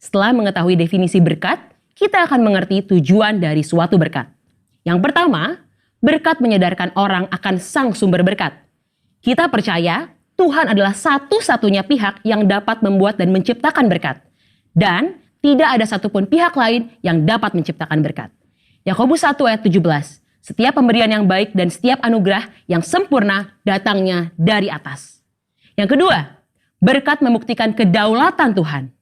S5: Setelah mengetahui definisi berkat, kita akan mengerti tujuan dari suatu berkat. Yang pertama, berkat menyadarkan orang akan sang sumber berkat. Kita percaya Tuhan adalah satu-satunya pihak yang dapat membuat dan menciptakan berkat. Dan tidak ada satupun pihak lain yang dapat menciptakan berkat. Yakobus 1 ayat 17. Setiap pemberian yang baik dan setiap anugerah yang sempurna datangnya dari atas. Yang kedua, berkat membuktikan kedaulatan Tuhan.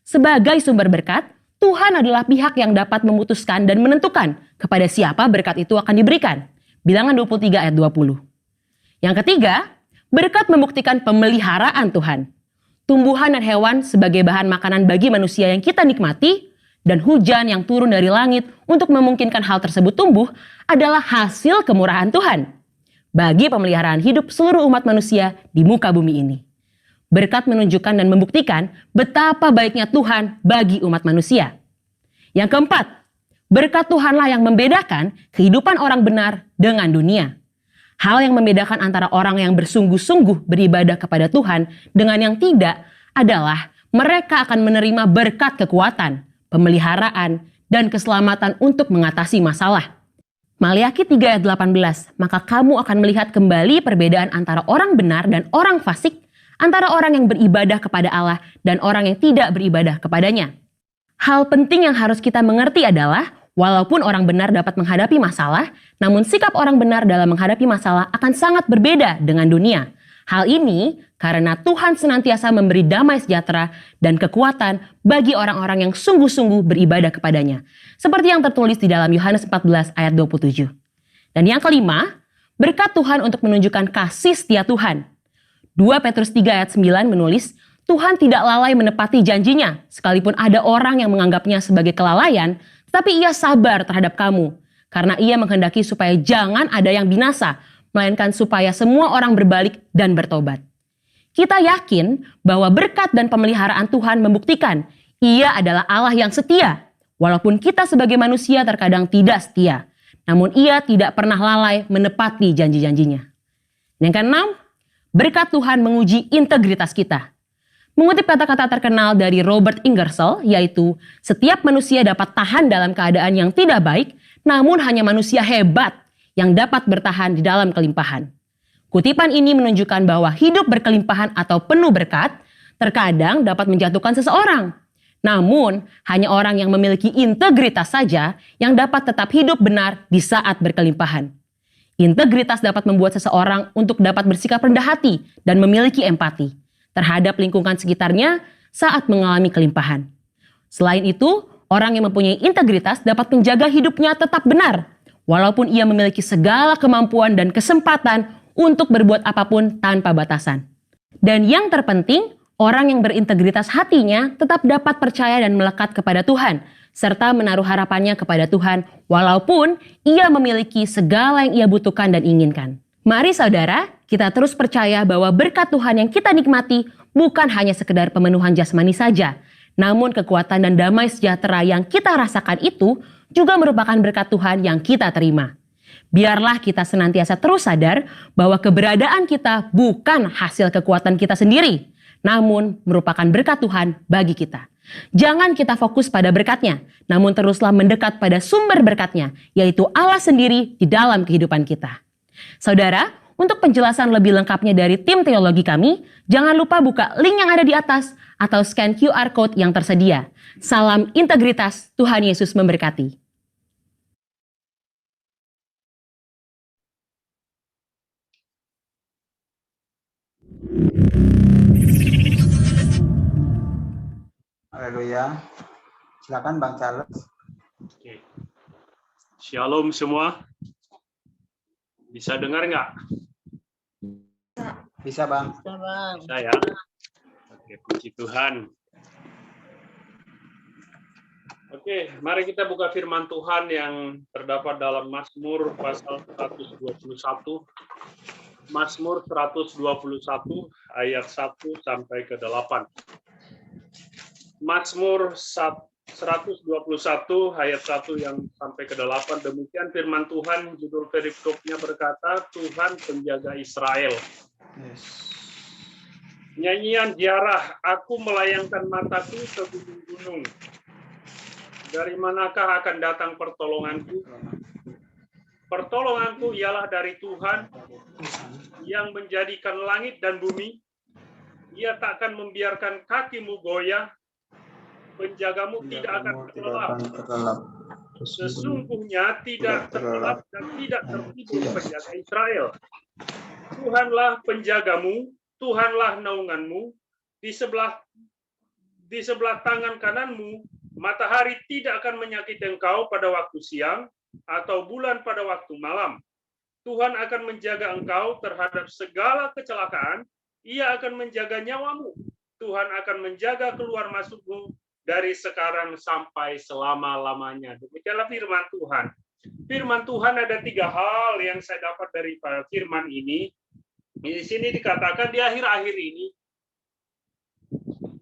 S5: Sebagai sumber berkat, Tuhan adalah pihak yang dapat memutuskan dan menentukan kepada siapa berkat itu akan diberikan. Bilangan 23 ayat 20. Yang ketiga, berkat membuktikan pemeliharaan Tuhan. Tumbuhan dan hewan sebagai bahan makanan bagi manusia yang kita nikmati, dan hujan yang turun dari langit untuk memungkinkan hal tersebut tumbuh adalah hasil kemurahan Tuhan bagi pemeliharaan hidup seluruh umat manusia di muka bumi ini. Berkat menunjukkan dan membuktikan betapa baiknya Tuhan bagi umat manusia. Yang keempat, berkat Tuhanlah yang membedakan kehidupan orang benar dengan dunia. Hal yang membedakan antara orang yang bersungguh-sungguh beribadah kepada Tuhan dengan yang tidak adalah mereka akan menerima berkat kekuatan, pemeliharaan, dan keselamatan untuk mengatasi masalah. Maliaki 3 ayat 18, maka kamu akan melihat kembali perbedaan antara orang benar dan orang fasik, antara orang yang beribadah kepada Allah dan orang yang tidak beribadah kepadanya. Hal penting yang harus kita mengerti adalah, walaupun orang benar dapat menghadapi masalah, namun sikap orang benar dalam menghadapi masalah akan sangat berbeda dengan dunia. Hal ini karena Tuhan senantiasa memberi damai sejahtera dan kekuatan bagi orang-orang yang sungguh-sungguh beribadah kepadanya. Seperti yang tertulis di dalam Yohanes 14 ayat 27. Dan yang kelima, berkat Tuhan untuk menunjukkan kasih setia Tuhan. 2 Petrus 3 ayat 9 menulis, Tuhan tidak lalai menepati janjinya, sekalipun ada orang yang menganggapnya sebagai kelalaian, tetapi ia sabar terhadap kamu, karena ia menghendaki supaya jangan ada yang binasa, melainkan supaya semua orang berbalik dan bertobat. Kita yakin bahwa berkat dan pemeliharaan Tuhan membuktikan Ia adalah Allah yang setia, walaupun kita sebagai manusia terkadang tidak setia, namun Ia tidak pernah lalai menepati janji-janjinya. Yang keenam, berkat Tuhan menguji integritas kita. Mengutip kata-kata terkenal dari Robert Ingersoll, yaitu setiap manusia dapat tahan dalam keadaan yang tidak baik, namun hanya manusia hebat yang dapat bertahan di dalam kelimpahan. Kutipan ini menunjukkan bahwa hidup berkelimpahan atau penuh berkat terkadang dapat menjatuhkan seseorang. Namun, hanya orang yang memiliki integritas saja yang dapat tetap hidup benar di saat berkelimpahan. Integritas dapat membuat seseorang untuk dapat bersikap rendah hati dan memiliki empati terhadap lingkungan sekitarnya saat mengalami kelimpahan. Selain itu, orang yang mempunyai integritas dapat menjaga hidupnya tetap benar, walaupun ia memiliki segala kemampuan dan kesempatan untuk berbuat apapun tanpa batasan. Dan yang terpenting, orang yang berintegritas hatinya tetap dapat percaya dan melekat kepada Tuhan, serta menaruh harapannya kepada Tuhan, walaupun ia memiliki segala yang ia butuhkan dan inginkan. Mari saudara, kita terus percaya bahwa berkat Tuhan yang kita nikmati bukan hanya sekedar pemenuhan jasmani saja, namun kekuatan dan damai sejahtera yang kita rasakan itu juga merupakan berkat Tuhan yang kita terima. Biarlah kita senantiasa terus sadar bahwa keberadaan kita bukan hasil kekuatan kita sendiri, namun merupakan berkat Tuhan bagi kita. Jangan kita fokus pada berkatnya, namun teruslah mendekat pada sumber berkatnya, yaitu Allah sendiri di dalam kehidupan kita. Saudara, untuk penjelasan lebih lengkapnya dari tim teologi kami, jangan lupa buka link yang ada di atas atau scan QR Code yang tersedia. Salam integritas, Tuhan Yesus memberkati.
S1: Haleluya. Silakan Bang Charles.
S7: Oke. Shalom semua. Bisa dengar nggak?
S1: Bisa Bang.
S7: Bisa ya? Oke, puji Tuhan. Oke, mari kita buka firman Tuhan yang terdapat dalam Mazmur pasal 121. Mazmur 121 ayat 1 sampai ke 8. Mazmur 121 ayat 1 yang sampai ke 8. Demikian firman Tuhan, judul perikopnya berkata, Tuhan penjaga Israel. Nyanyian ziarah, aku melayangkan mataku ke gunung-gunung. Dari manakah akan datang pertolonganku? Pertolonganku ialah dari Tuhan yang menjadikan langit dan bumi. Ia takkan membiarkan kakimu goyah. Penjagamu tidak akan terlelap. Sesungguhnya tidak terlelap dan tidak tertidur penjaga Israel. Tuhanlah penjagamu, Tuhanlah naunganmu, di sebelah tangan kananmu, matahari tidak akan menyakiti engkau pada waktu siang, atau bulan pada waktu malam. Tuhan akan menjaga engkau terhadap segala kecelakaan, Ia akan menjaga nyawamu. Tuhan akan menjaga keluar masukmu dari sekarang sampai selama-lamanya. Demikianlah firman Tuhan. Firman Tuhan ada 3 hal yang saya dapat dari firman ini. Di sini dikatakan di akhir-akhir ini,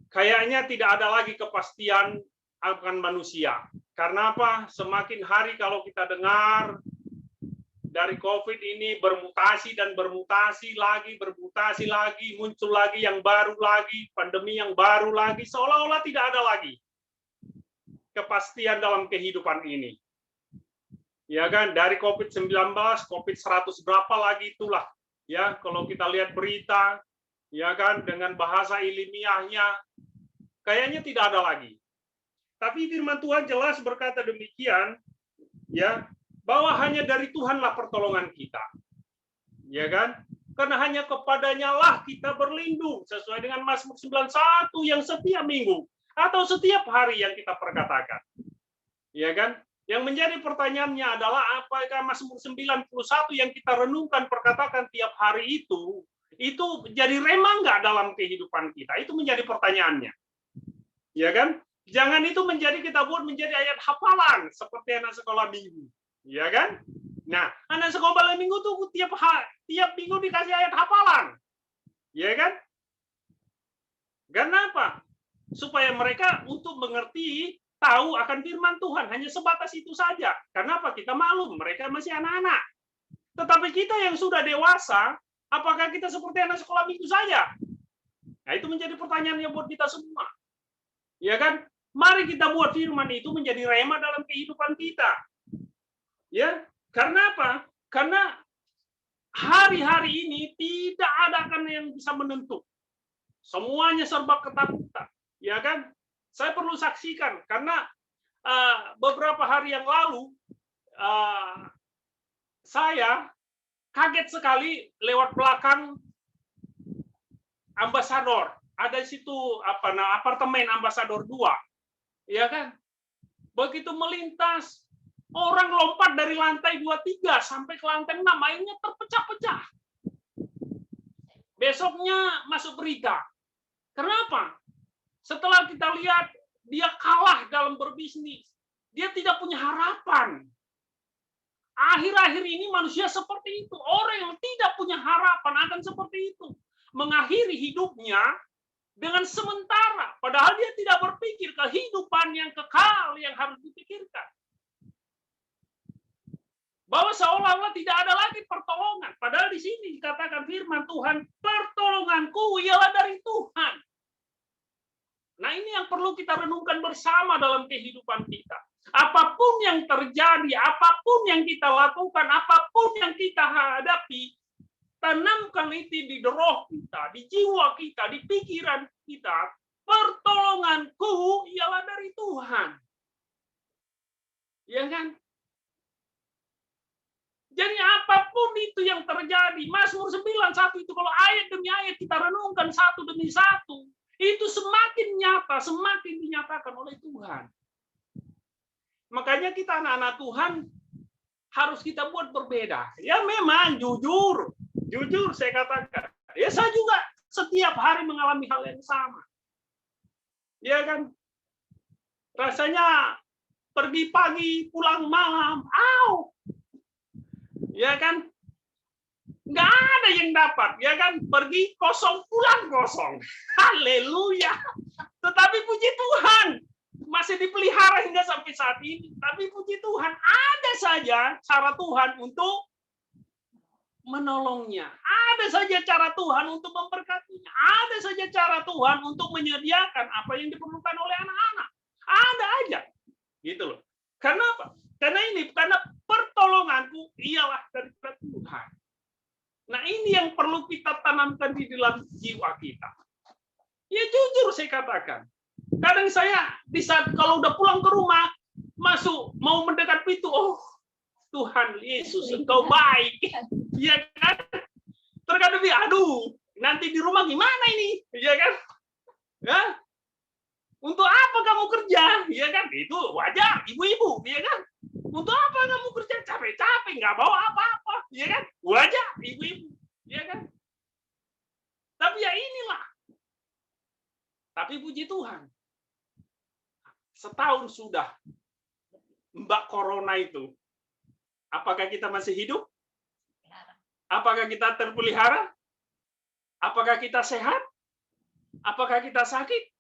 S7: kayaknya tidak ada lagi kepastian akan manusia. Karena apa? Semakin hari kalau kita dengar dari COVID ini bermutasi dan bermutasi lagi, muncul lagi yang baru lagi, pandemi yang baru lagi, seolah-olah tidak ada lagi kepastian dalam kehidupan ini. Ya kan, dari COVID-19, COVID 100 berapa lagi itulah. Ya, kalau kita lihat berita, ya kan, dengan bahasa ilmiahnya, kayaknya tidak ada lagi. Tapi firman Tuhan jelas berkata demikian, ya, bahwa hanya dari Tuhanlah pertolongan kita. Ya kan? Karena hanya kepadanya lah kita berlindung sesuai dengan Mazmur 91 yang setiap minggu atau setiap hari yang kita perkatakan. Ya kan? Yang menjadi pertanyaannya adalah apakah Mazmur 91 yang kita renungkan perkatakan tiap hari itu jadi rema nggak dalam kehidupan kita? Itu menjadi pertanyaannya. Ya kan? Jangan itu kita buat menjadi ayat hafalan seperti anak sekolah minggu. Ya kan? Nah, anak sekolah minggu tuh tiap minggu dikasih ayat hafalan. Ya kan? Kenapa? Supaya mereka untuk mengerti, tahu akan firman Tuhan. Hanya sebatas itu saja. Kenapa? Kita maklum, mereka masih anak-anak. Tetapi kita yang sudah dewasa, apakah kita seperti anak sekolah minggu saja? Nah, itu menjadi pertanyaannya buat kita semua. Ya kan? Mari kita buat firman itu menjadi rema dalam kehidupan kita. Ya, karena apa? Karena hari-hari ini tidak ada kan yang bisa menentu. Semuanya serba ketakutan, ya kan? Saya perlu saksikan karena beberapa hari yang lalu saya kaget sekali lewat belakang Ambasador. Ada di situ apartemen Ambasador 2. Ya kan? Begitu melintas, orang lompat dari lantai 23 sampai ke lantai 6, akhirnya terpecah-pecah. Besoknya masuk berita. Kenapa? Setelah kita lihat dia kalah dalam berbisnis, dia tidak punya harapan. Akhir-akhir ini manusia seperti itu. Orang yang tidak punya harapan akan seperti itu. Mengakhiri hidupnya dengan sementara, padahal dia tidak berpikir kehidupan yang kekal yang harus dipikirkan. Bahwa seolah-olah tidak ada lagi pertolongan. Padahal di sini dikatakan firman Tuhan, pertolonganku ialah dari Tuhan. Nah, ini yang perlu kita renungkan bersama dalam kehidupan kita. Apapun yang terjadi, apapun yang kita lakukan, apapun yang kita hadapi, tanamkan itu di roh kita, di jiwa kita, di pikiran kita. Pertolonganku ialah dari Tuhan. Ya kan? Jadi apapun itu yang terjadi, Mazmur 91 itu kalau ayat demi ayat kita renungkan satu demi satu, itu semakin nyata, semakin dinyatakan oleh Tuhan. Makanya kita anak-anak Tuhan harus kita buat berbeda. Ya memang jujur saya katakan. Ya saya juga setiap hari mengalami hal yang sama. Ya kan? Rasanya pergi pagi, pulang malam. Ya kan? Nggak ada yang dapat. Ya kan? Pergi kosong, pulang kosong. Haleluya. Tetapi puji Tuhan, masih dipelihara hingga sampai saat ini. Tapi puji Tuhan, ada saja cara Tuhan untuk menolongnya. Ada saja cara Tuhan untuk memberkatinya. Ada saja cara Tuhan untuk menyediakan apa yang diperlukan oleh anak-anak. Ada aja. Gitu loh. Karena apa? Karena pertolonganku ialah dari Tuhan. Nah, ini yang perlu kita tanamkan di dalam jiwa kita. Ya jujur saya katakan. Kadang saya di saat kalau udah pulang ke rumah, masuk mau mendekat pintu, oh Tuhan Yesus, Engkau baik. Ya kan? Terkadang aduh, nanti di rumah gimana ini? Ya kan? Ya? Untuk apa kamu kerja? Ya kan? Itu wajar, ibu-ibu, ya kan? Untuk apa kamu kerja? Capek-capek, nggak bawa apa-apa, ya kan? Wajar, ibu-ibu, ya kan? Tapi ya inilah. Tapi puji Tuhan, setahun sudah Mbak Corona itu, apakah kita masih hidup? Apakah kita terpelihara? Apakah kita sehat? Apakah kita sakit?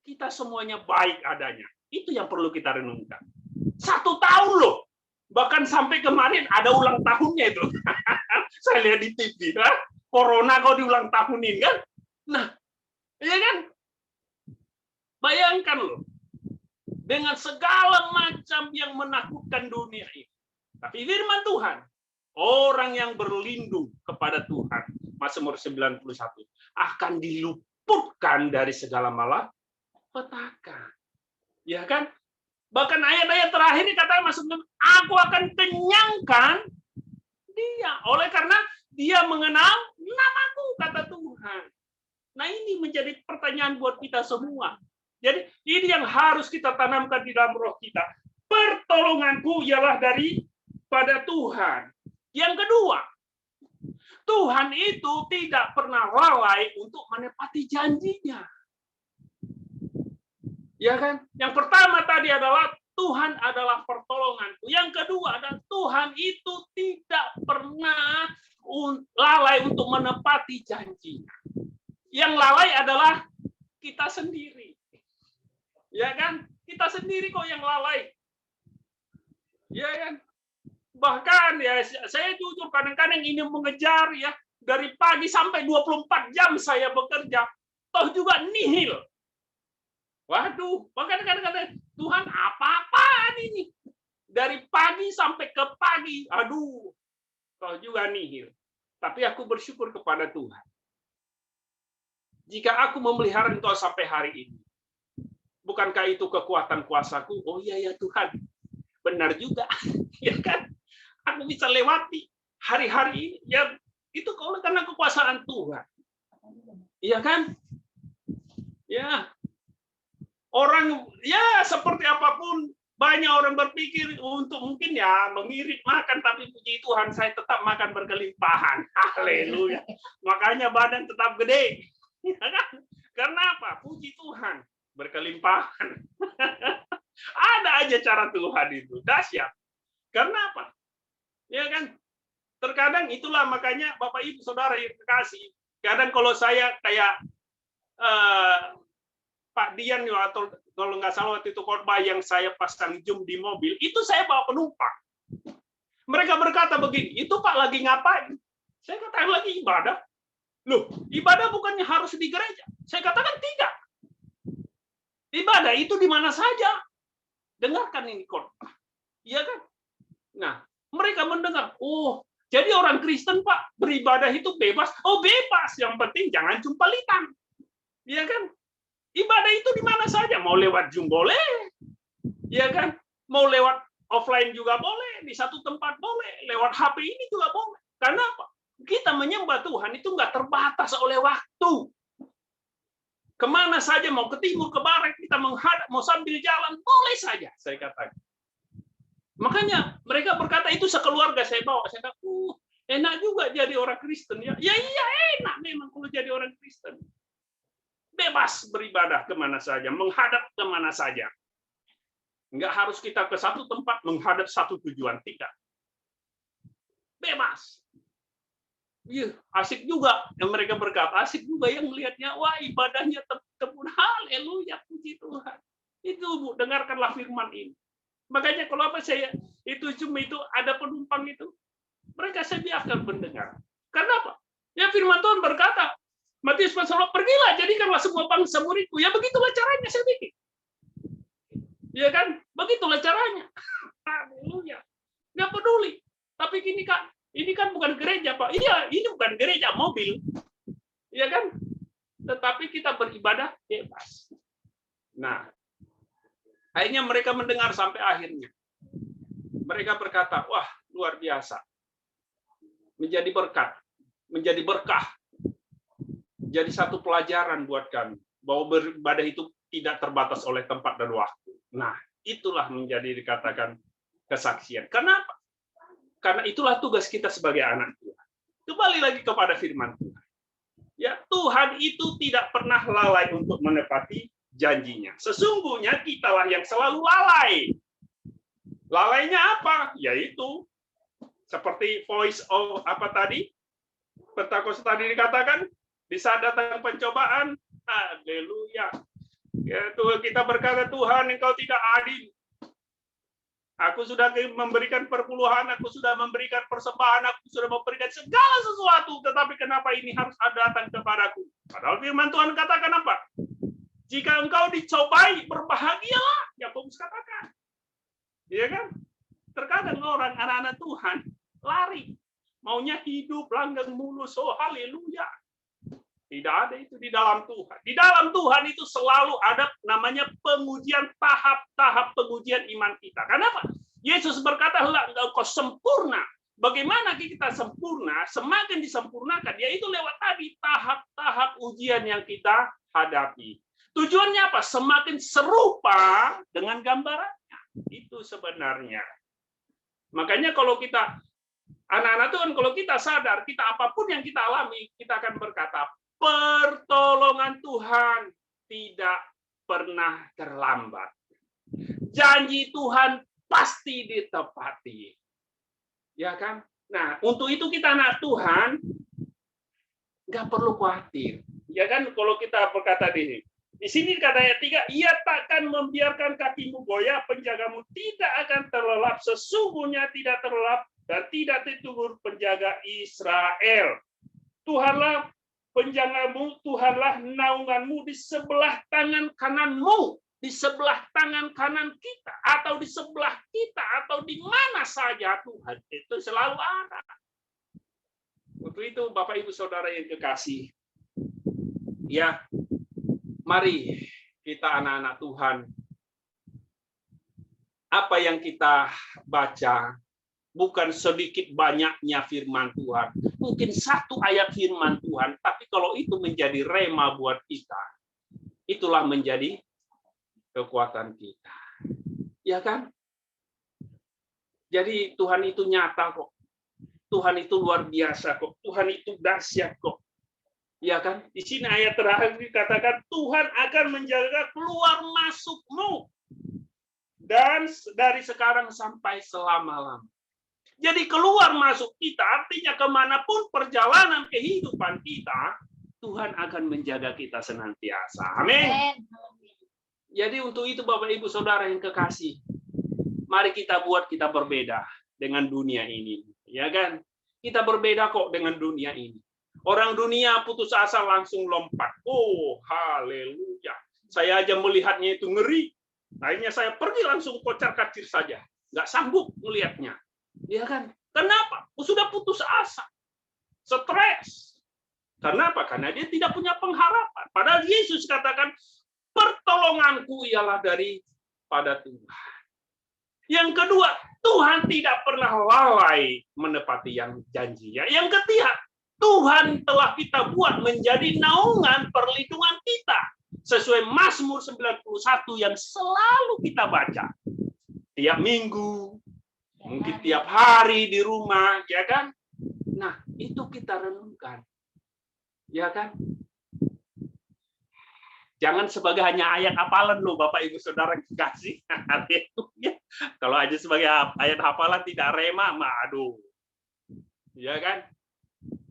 S7: Kita semuanya baik adanya. Itu yang perlu kita renungkan. 1 tahun loh. Bahkan sampai kemarin ada ulang tahunnya itu. Saya lihat di TV. Corona kok diulang tahunin kan? Nah, iya kan? Bayangkan loh. Dengan segala macam yang menakutkan dunia ini. Tapi firman Tuhan, orang yang berlindung kepada Tuhan, Mazmur 91, akan diluputkan dari segala malapetaka. Ya kan? Bahkan ayat-ayat terakhir dikatakan Mazmur, aku akan kenyangkan dia. Oleh karena Dia mengenal namaku, kata Tuhan. Nah, ini menjadi pertanyaan buat kita semua. Jadi ini yang harus kita tanamkan di dalam roh kita. Pertolonganku ialah daripada Tuhan. Yang kedua, Tuhan itu tidak pernah lalai untuk menepati janjinya. Ya kan? Yang pertama tadi adalah Tuhan adalah pertolonganku. Yang kedua adalah Tuhan itu tidak pernah lalai untuk menepati janjinya. Yang lalai adalah kita sendiri. Ya kan? Kita sendiri kok yang lalai. Ya kan? Bahkan ya saya jujur kadang-kadang ini mengejar ya, dari pagi sampai 24 jam saya bekerja, toh juga nihil. Waduh, bahkan kadang-kadang Tuhan apa-apaan ini? Dari pagi sampai ke pagi, aduh, toh juga nihil. Tapi aku bersyukur kepada Tuhan. Jika aku memelihara engkau sampai hari ini, bukankah itu kekuatan kuasaku? Oh iya ya Tuhan, benar juga, ya kan? Aku bisa lewati hari-hari ini, ya itu karena kekuasaan Tuhan, iya kan? Ya, orang ya seperti apapun, banyak orang berpikir untuk mungkin ya mengirit makan, tapi puji Tuhan saya tetap makan berkelimpahan. Haleluya. Makanya badan tetap gede. Ya kan? Karena apa? Puji Tuhan, berkelimpahan. Ada aja cara Tuhan itu, dahsyat. Karena apa? Ya kan? Terkadang itulah makanya Bapak Ibu Saudara yang terkasih. Kadang kalau saya kayak Pak Dian atau kalau nggak salah waktu itu khotbah yang saya pasang Zoom di mobil, itu saya bawa penumpang. Mereka berkata begini, itu Pak lagi ngapain? Saya katakan lagi ibadah. Loh, ibadah bukannya harus di gereja? Saya katakan tidak. Ibadah itu di mana saja. Dengarkan ini khotbah. Iya kan? Nah, mereka mendengar, oh, jadi orang Kristen Pak beribadah itu bebas. Oh, bebas. Yang penting jangan jumpalitan. Iya kan? Ibadah itu di mana saja. Mau lewat Zoom boleh. Iya kan? Mau lewat offline juga boleh. Di satu tempat boleh. Lewat HP ini juga boleh. Karena apa? Kita menyembah Tuhan itu nggak terbatas oleh waktu. Kemana saja, mau ke timur, ke barat, kita menghadap, mau sambil jalan, boleh saja, saya katakan. Makanya mereka berkata itu sekeluarga saya bawa. Saya kata, enak juga jadi orang Kristen ya. Ya iya enak memang kalau jadi orang Kristen. Bebas beribadah kemana saja, menghadap kemana saja. Enggak harus kita ke satu tempat menghadap satu tujuan, tidak. Bebas. Iya, asik juga yang mereka berkata, asik juga yang melihatnya, wah ibadahnya tebun, haleluya, puji Tuhan. Itu Bu, dengarkanlah firman ini. Makanya kalau apa saya itu cuma itu ada penumpang itu, mereka saya biarkan mendengar. Karena apa? Ya firman Tuhan berkata, Matius pasal 10, pergilah jadikanlah semua bangsa muridku. Ya begitulah caranya saya bikin. Ya kan? Begitulah caranya. Haleluya. Nggak peduli. Tapi ini kan bukan gereja, Pak. Iya, ini bukan gereja, mobil. Ya kan? Tetapi kita beribadah bebas. Nah, akhirnya mereka mendengar sampai akhirnya. Mereka berkata, wah luar biasa. Menjadi berkat, menjadi berkah. Jadi satu pelajaran buat kami. Bahwa beribadah itu tidak terbatas oleh tempat dan waktu. Nah, itulah menjadi dikatakan kesaksian. Kenapa? Karena itulah tugas kita sebagai anak Tuhan. Kembali lagi kepada firman Tuhan. Ya, Tuhan itu tidak pernah lalai untuk menepati janjinya. Sesungguhnya kitalah yang selalu lalai. Lalainya apa? Yaitu seperti voice of apa tadi? Pentakos tadi dikatakan, di saat datang pencobaan, haleluya. Ya, Tuhan kita berkata, Tuhan Engkau tidak adil. Aku sudah memberikan perpuluhan, aku sudah memberikan persembahan, aku sudah memberikan segala sesuatu, tetapi kenapa ini harus datang kepadaku? Padahal firman Tuhan katakan apa? Jika engkau dicobai, berbahagialah. Yakobus katakan. Iya kan? Terkadang orang, anak-anak Tuhan, lari. Maunya hidup langgeng mulus. Oh, haleluya. Tidak ada itu di dalam Tuhan. Di dalam Tuhan itu selalu ada namanya pengujian, tahap-tahap pengujian iman kita. Kenapa? Yesus berkata, engkau sempurna bagaimana kita sempurna, semakin disempurnakan, yaitu lewat tadi tahap-tahap ujian yang kita hadapi. Tujuannya apa? Semakin serupa dengan gambarannya. Itu sebenarnya. Makanya kalau kita, anak-anak Tuhan, kalau kita sadar, kita apapun yang kita alami, kita akan berkata, pertolongan Tuhan tidak pernah terlambat. Janji Tuhan pasti ditepati. Ya kan? Nah, untuk itu kita anak Tuhan nggak perlu khawatir. Ya kan? Kalau kita berkata di sini kata ayat 3, ia takkan membiarkan kakimu goyah, penjagamu tidak akan terlelap, sesungguhnya tidak terlelap dan tidak tertidur penjaga Israel. Tuhanlah penjagamu, Tuhanlah naunganmu di sebelah tangan kananmu. Di sebelah tangan kanan kita, atau di sebelah kita, atau di mana saja Tuhan itu selalu ada. Untuk itu, Bapak, Ibu, Saudara yang kekasih, ya, mari kita anak-anak Tuhan, apa yang kita baca, bukan sedikit banyaknya firman Tuhan, mungkin satu ayat firman Tuhan, tapi kalau itu menjadi rema buat kita, itulah menjadi kekuatan kita. Ya kan? Jadi Tuhan itu nyata kok. Tuhan itu luar biasa kok. Tuhan itu dahsyat kok. Ya kan? Di sini ayat terakhir dikatakan Tuhan akan menjaga keluar masukmu dan dari sekarang sampai selama-lamanya. Jadi keluar masuk kita artinya kemanapun perjalanan kehidupan kita, Tuhan akan menjaga kita senantiasa. Amin. Jadi untuk itu Bapak Ibu Saudara yang kekasih, mari kita buat kita berbeda dengan dunia ini, ya kan? Kita berbeda kok dengan dunia ini. Orang dunia putus asa langsung lompat. Oh, haleluya. Saya aja melihatnya itu ngeri. Akhirnya saya pergi langsung kocar-kacir saja. Nggak sanggup melihatnya. Ya kan? Kenapa? Sudah putus asa. Stres. Kenapa? Karena dia tidak punya pengharapan. Padahal Yesus katakan, pertolonganku ialah daripada Tuhan. Yang kedua, Tuhan tidak pernah lalai menepati yang janjinya. Yang ketiga, Tuhan telah kita buat menjadi naungan perlindungan kita. Sesuai Mazmur 91 yang selalu kita baca. Tiap minggu, mungkin tiap hari di rumah, ya kan? Nah, itu kita renungkan. Ya kan? Jangan sebagai hanya ayat hafalan loh, Bapak Ibu Saudara kasih. Kalau aja sebagai ayat hafalan tidak rema, aduh. Ya kan?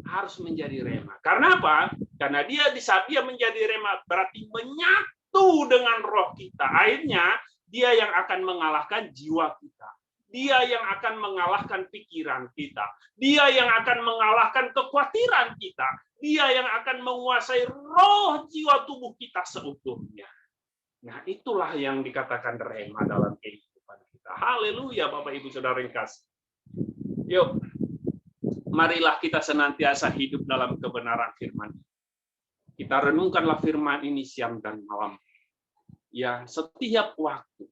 S7: Harus menjadi rema. Karena apa? Karena dia di saat dia menjadi rema berarti menyatu dengan roh kita. Akhirnya dia yang akan mengalahkan jiwa kita. Dia yang akan mengalahkan pikiran kita. Dia yang akan mengalahkan kekhawatiran kita. Dia yang akan menguasai roh jiwa tubuh kita seutuhnya. Nah, itulah yang dikatakan rema dalam kehidupan kita. Haleluya, Bapak Ibu Saudara yang kasih. Yuk, marilah kita senantiasa hidup dalam kebenaran firman. Kita renungkanlah firman ini siang dan malam. Ya, setiap waktu.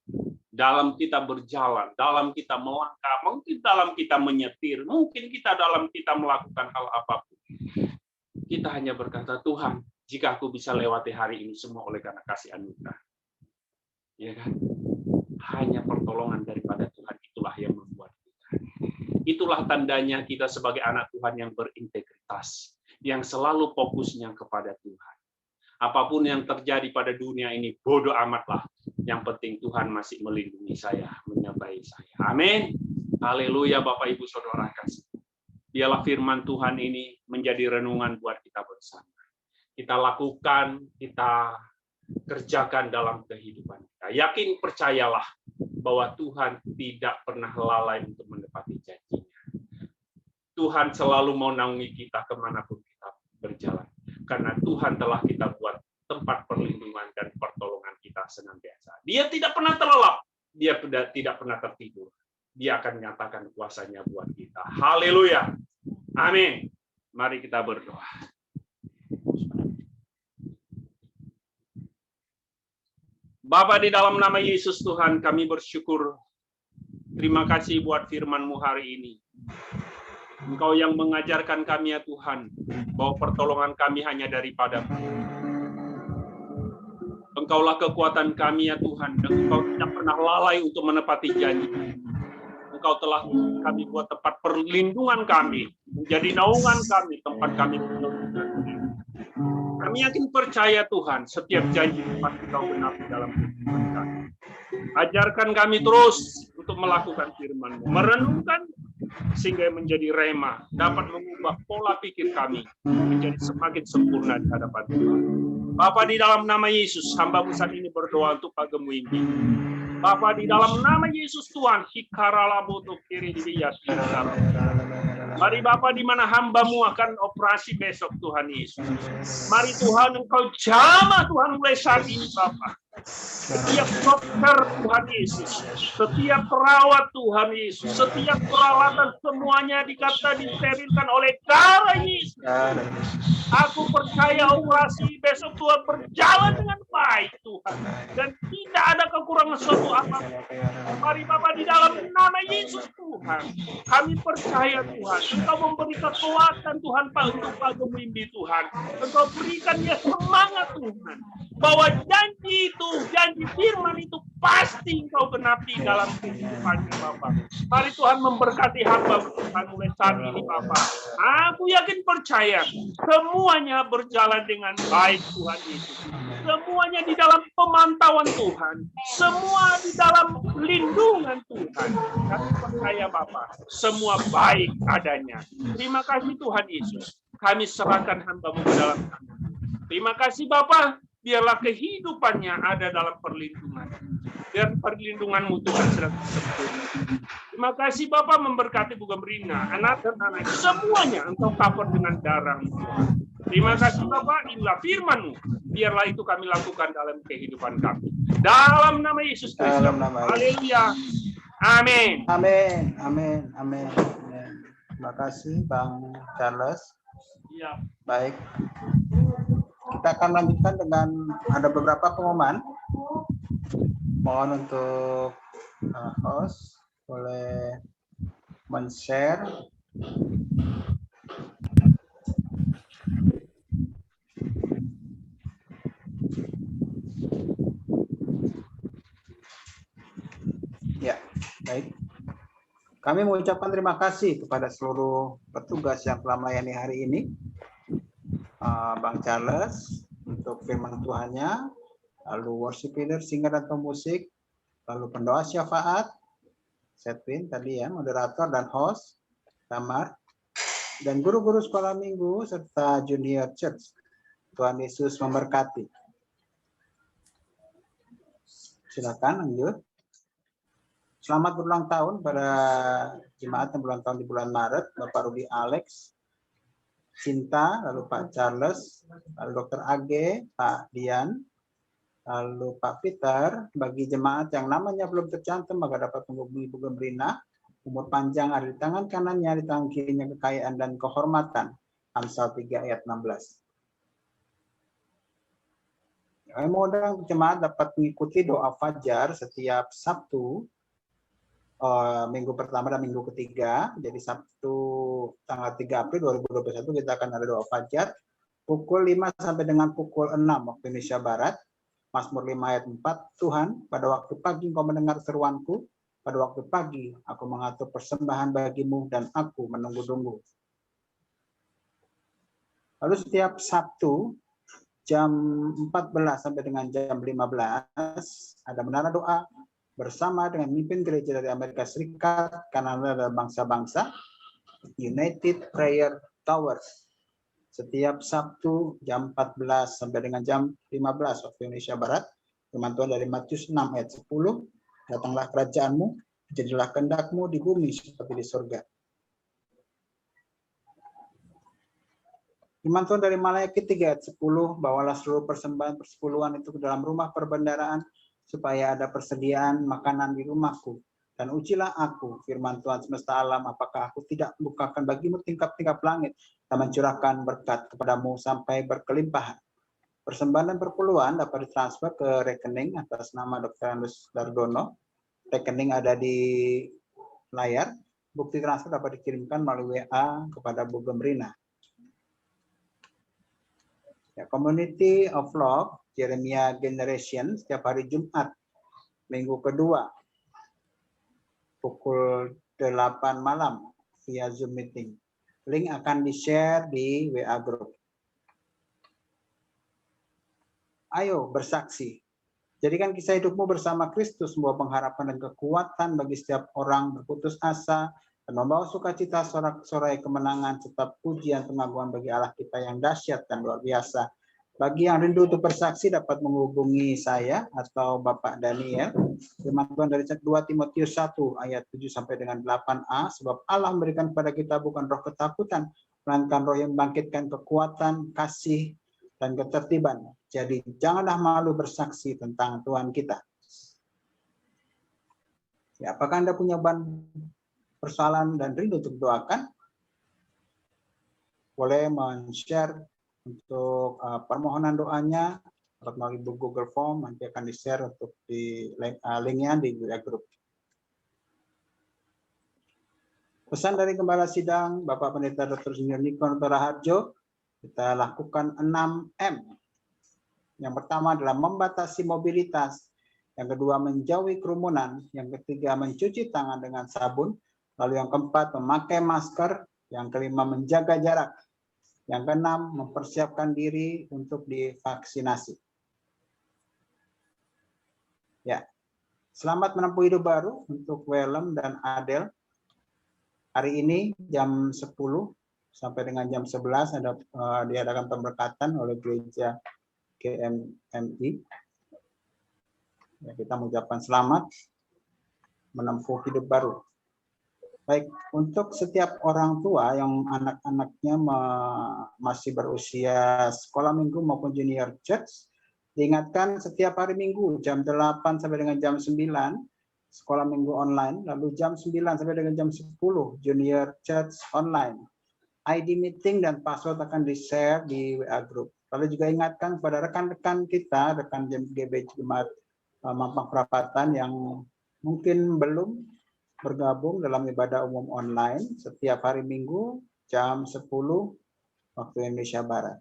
S7: Dalam kita berjalan, dalam kita melangkah, mungkin dalam kita menyetir, mungkin kita dalam kita melakukan hal apapun. Kita hanya berkata, Tuhan, jika aku bisa lewati hari ini semua oleh karena kasih anugerah. Ya kan? Hanya pertolongan daripada Tuhan itulah yang membuat kita. Itulah tandanya kita sebagai anak Tuhan yang berintegritas, yang selalu fokusnya kepada Tuhan. Apapun yang terjadi pada dunia ini, bodoh amatlah. Yang penting Tuhan masih melindungi saya, menyertai saya. Amin. Haleluya, Bapak Ibu Saudara kasih. Biarlah firman Tuhan ini menjadi renungan buat kita bersama. Kita lakukan, kita kerjakan dalam kehidupan kita. Yakin, percayalah bahwa Tuhan tidak pernah lalai untuk menepati janjinya. Tuhan selalu mau naungi kita kemanapun kita berjalan. Karena Tuhan telah kita buat tempat perlindungan dan pertolongan kita senantiasa. Dia tidak pernah terlelap, dia tidak pernah tertidur. Dia akan menyatakan kuasanya buat kita. Haleluya. Amin. Mari kita berdoa. Bapa, di dalam nama Yesus Tuhan, kami bersyukur. Terima kasih buat firman-Mu hari ini. Engkau yang mengajarkan kami ya Tuhan, bahwa pertolongan kami hanya daripada-Mu. Engkaulah kekuatan kami ya Tuhan, dan Engkau tidak pernah lalai untuk menepati janji. Engkau telah kami buat tempat perlindungan kami, menjadi naungan kami, tempat kami berlindung. Kami yakin percaya Tuhan, setiap janji dapat Engkau genapi dalam kehidupan kami. Ajarkan kami terus untuk melakukan firman-Mu, merenungkan sehingga menjadi rema, dapat mengubah pola pikir kami menjadi semakin sempurna di hadapan Tuhan. Bapa, di dalam nama Yesus, hamba-Mu saat ini berdoa untuk pagemu ini. Bapa, di dalam nama Yesus Tuhan, mari Bapa, di mana hamba-Mu akan operasi besok Tuhan Yesus. Mari Tuhan, Engkau jamah Tuhan mulai saat ini Bapa. Setiap dokter Tuhan Yesus, setiap perawat Tuhan Yesus, setiap peralatan semuanya dikata disterilkan oleh darah Yesus. Aku percaya operasi besok Tuhan berjalan dengan baik Tuhan, dan tidak ada kekurangan suatu apa. Mari Bapak, di dalam nama Yesus Tuhan, kami percaya Tuhan, Engkau memberi kekuatan Tuhan Pak untuk pagemu ini Tuhan. Engkau berikan dia semangat Tuhan, bahwa janji itu, janji firman itu pasti Engkau genapi dalam kehidupannya Bapak. Mari Tuhan memberkati hamba Tuhan mulai saat ini Bapak. Aku yakin percaya semuanya berjalan dengan baik Tuhan Yesus. Semuanya di dalam pemantauan Tuhan. Semua di dalam lindungan Tuhan. Kami percaya Bapak, semua baik adanya. Terima kasih Tuhan Yesus. Kami serahkan hamba-Mu ke dalam tangan. Terima kasih Bapak. Biarlah kehidupannya ada dalam perlindungan. Dan perlindungan-Mu Tuhan sedang sempurna. Terima kasih Bapak memberkati Bu Gemrina, anak dan anak. Semuanya Engkau cover dengan darah-Mu. Terima kasih Bapak, inilah firman-Mu. Biarlah itu kami lakukan dalam kehidupan kami. Dalam nama Yesus Kristus. Haleluya. Amin.
S1: Amin. Amin. Amin. Terima kasih Bang Charles.
S7: Ya.
S1: Baik. Kita akan lanjutkan dengan ada beberapa pengumuman. Mohon untuk host boleh men-share. Ya, baik. Kami mengucapkan terima kasih kepada seluruh petugas yang telah melayani hari ini. Bang Charles untuk firman Tuhannya, lalu worship leader, singer dan pemusik, lalu pendoa syafaat, Setwin tadi ya, moderator dan host, Tamar, dan guru-guru sekolah minggu serta junior church. Tuhan Yesus memberkati. Silakan lanjut. Selamat berulang tahun pada jemaat yang berulang tahun di bulan Maret, Bapak Rudi Alex, Cinta, lalu Pak Charles, lalu Dr. Age, Pak Dian, lalu Pak Peter. Bagi jemaat yang namanya belum tercantum, maka dapat menghubungi Bu Gemrina. Umur panjang ada di tangan kanannya, di tangan kirinya kekayaan dan kehormatan. Amsal 3 ayat 16. Kami mengundang jemaat dapat mengikuti doa fajar setiap Sabtu, minggu pertama dan minggu ketiga. Jadi Sabtu tanggal 3 April 2021 kita akan ada doa fajar pukul 5 sampai dengan pukul 6 waktu Indonesia Barat. Mazmur 5 ayat 4, Tuhan, pada waktu pagi Engkau mendengar seruanku, pada waktu pagi aku mengatur persembahan bagimu dan aku menunggu-tunggu. Lalu setiap Sabtu jam 14 sampai dengan jam 15 ada menara doa bersama dengan pemimpin gereja dari Amerika Serikat, Kanada, dan bangsa-bangsa, United Prayer Towers. Setiap Sabtu jam 14 sampai dengan jam 15 waktu Indonesia Barat. Firman Tuhan dari Matius 6 ayat 10, datanglah kerajaanmu, jadilah kehendakmu di bumi seperti di surga. Firman Tuhan dari Malaikat 3 ayat 10, bawalah seluruh persembahan persepuluhan itu ke dalam rumah perbendaharaan, supaya ada persediaan makanan di rumahku. Dan ujilah aku, firman Tuhan semesta alam, apakah aku tidak membukakan bagimu tingkap-tingkap langit dan mencurahkan berkat kepadamu sampai berkelimpahan. Persembahan dan perpuluhan dapat ditransfer ke rekening atas nama Dr. Andus Dargono. Rekening ada di layar. bukti transfer dapat dikirimkan melalui WA kepada Bu Gemrina. Ya, Community of Love Jeremiah Generation setiap hari Jumat minggu kedua pukul 8 malam via Zoom meeting. Link akan di-share di WA group. Ayo bersaksi. Jadikan kisah hidupmu bersama Kristus membawa pengharapan dan kekuatan bagi setiap orang berputus asa dan membawa sukacita sorak-sorai kemenangan serta pujian pengagungan bagi Allah kita yang dahsyat dan luar biasa. Bagi yang rindu untuk bersaksi dapat menghubungi saya atau Bapak Daniel. Firman Tuhan dari 2 Timotius 1 ayat 7 sampai dengan 8a, sebab Allah memberikan kepada kita bukan roh ketakutan, melainkan roh yang membangkitkan kekuatan, kasih, dan ketertiban. Jadi janganlah malu bersaksi tentang Tuhan kita. Ya, apakah Anda punya persoalan dan rindu untuk doakan? Boleh men-share untuk permohonan doanya melalui Google Form, nanti akan di-share untuk di linknya di grup. Pesan dari Gembala Sidang Bapak Pendeta Dr. Junior Nikon Raharjo, kita lakukan 6M. Yang pertama adalah membatasi mobilitas, yang kedua menjauhi kerumunan, yang ketiga mencuci tangan dengan sabun, lalu yang keempat memakai masker, yang kelima menjaga jarak, yang keenam mempersiapkan diri untuk divaksinasi. Ya, selamat menempuh hidup baru untuk Willem dan Adel. Hari ini jam 10 sampai dengan jam 11 diadakan pemberkatan oleh gereja GMMI. Ya, kita mengucapkan selamat menempuh hidup baru. Baik, untuk setiap orang tua yang anak-anaknya masih berusia sekolah minggu maupun junior church, diingatkan setiap hari Minggu jam 8 sampai dengan jam 9 sekolah minggu online, lalu jam 9 sampai dengan jam 10 junior church online. ID meeting dan password akan di-share di WA group. Lalu juga ingatkan kepada rekan-rekan kita, rekan GB Jemaat Mampang Perapatan yang mungkin belum bergabung dalam ibadah umum online setiap hari Minggu jam 10 waktu Indonesia Barat.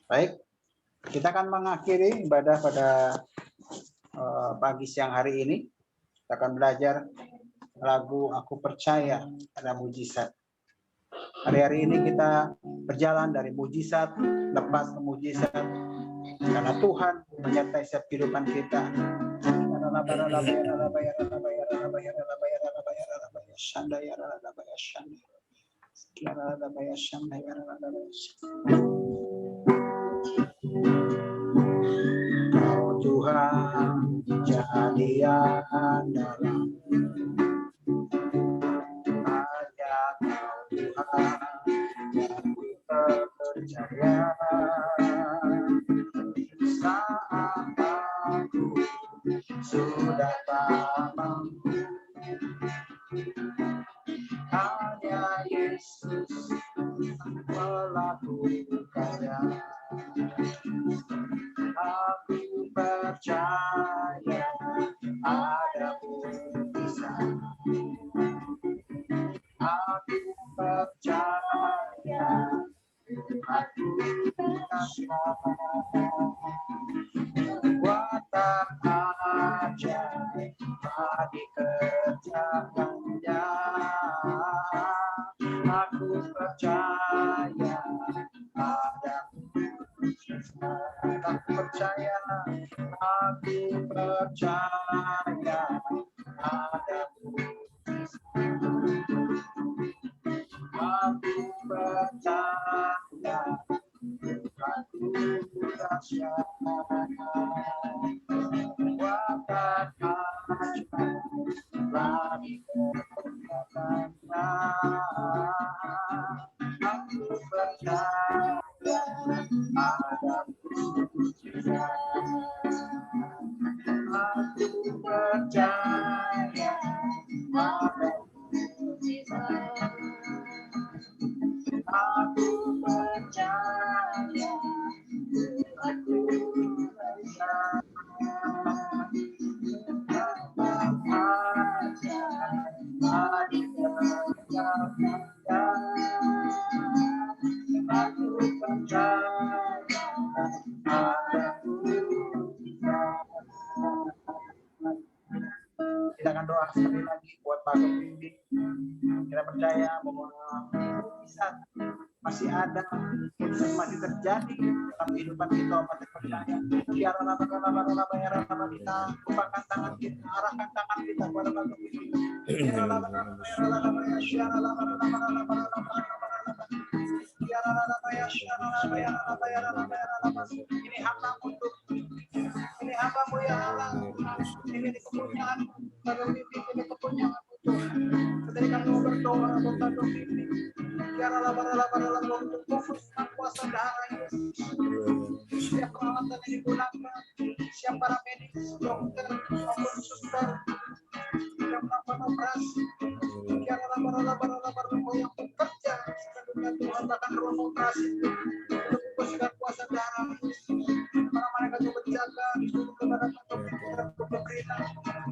S1: Baik, kita akan mengakhiri ibadah pada pagi siang hari ini. Kita akan belajar lagu Aku Percaya Ada Mujizat. Hari-hari ini kita berjalan dari mujizat lepas ke mujizat karena Tuhan menyertai setiap kehidupan kita. Kau Tuhan jadi andalan, hanya Kau Tuhan yang kita percaya. Saat aku sudah tak mampu, hanya Yesus melakukannya. Aku percaya ada mujizat. Aku percaya aku dahsyat. Kuatan ajaib dikerjakannya. Aku percaya ada mujizat. Aku percaya ada mujizat. Aku percaya aku dahsyat. Kuatan ajaib dikerjakannya. Aku percaya ada mujizat. Aku percaya ada mujizat. Aku percaya aku percaya.
S3: doa sekali lagi buat Pak Pembimbing. Kita percaya bahwa mujizat masih ada, mujizat masih terjadi dalam kehidupan kita umat yang percaya. Biar kita lupakan tangan kita, arahkan tangan kita kepada Pak Pembimbing. Ini hamba-Mu untuk ini hamba-Mu ya Allah. Ini kepunyaan Pembimbing, ini kepunyaan Tuhan. Ketika kami berdoa untuk Pembimbing, biarlah untuk fokuskan kuasa darah Yesus. Setiap peralatan yang digunakan, siap para medis, dokter, maupun suster yang melakukan operasi, biarlah yang bekerja sebenarnya Tuhan, bahkan ruang operasi itu untuk fokuskan kuasa darah. Para mereka itu berjaga kepada pemerintah,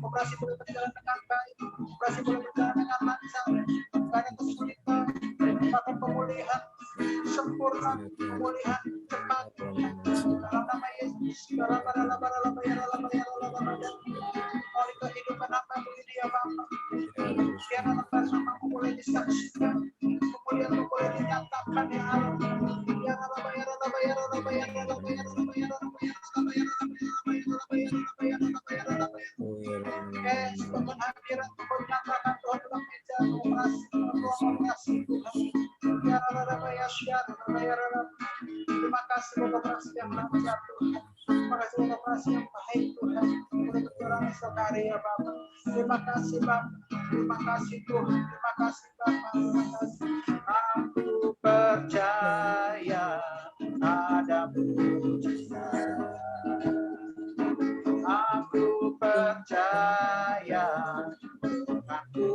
S3: operasi boleh berjalan dengan baik, operasi boleh berjalan dengan lancar, tidak ada kesulitan, bahkan pemulihan sempurna, pemulihan cepat. Dalam nama Yesus, dalam kehidupan hamba-Mu ini ya Bapa, biarlah nama-Mu boleh disaksikan, kemudian boleh dinyatakan ya Allah. Penghadiran menyatakan Tuhan dalam meja operasi Tuhan. Terima kasih untuk operasi yang lancar Tuhan. Terima kasih untuk operasi yang baik Tuhan. Boleh berjalan esok hari ya Bapa. Terima kasih Bapa. Terima kasih Tuhan. Terima kasih Bapa. Terima kasih. Aku percaya ada mujizat. Aku percaya aku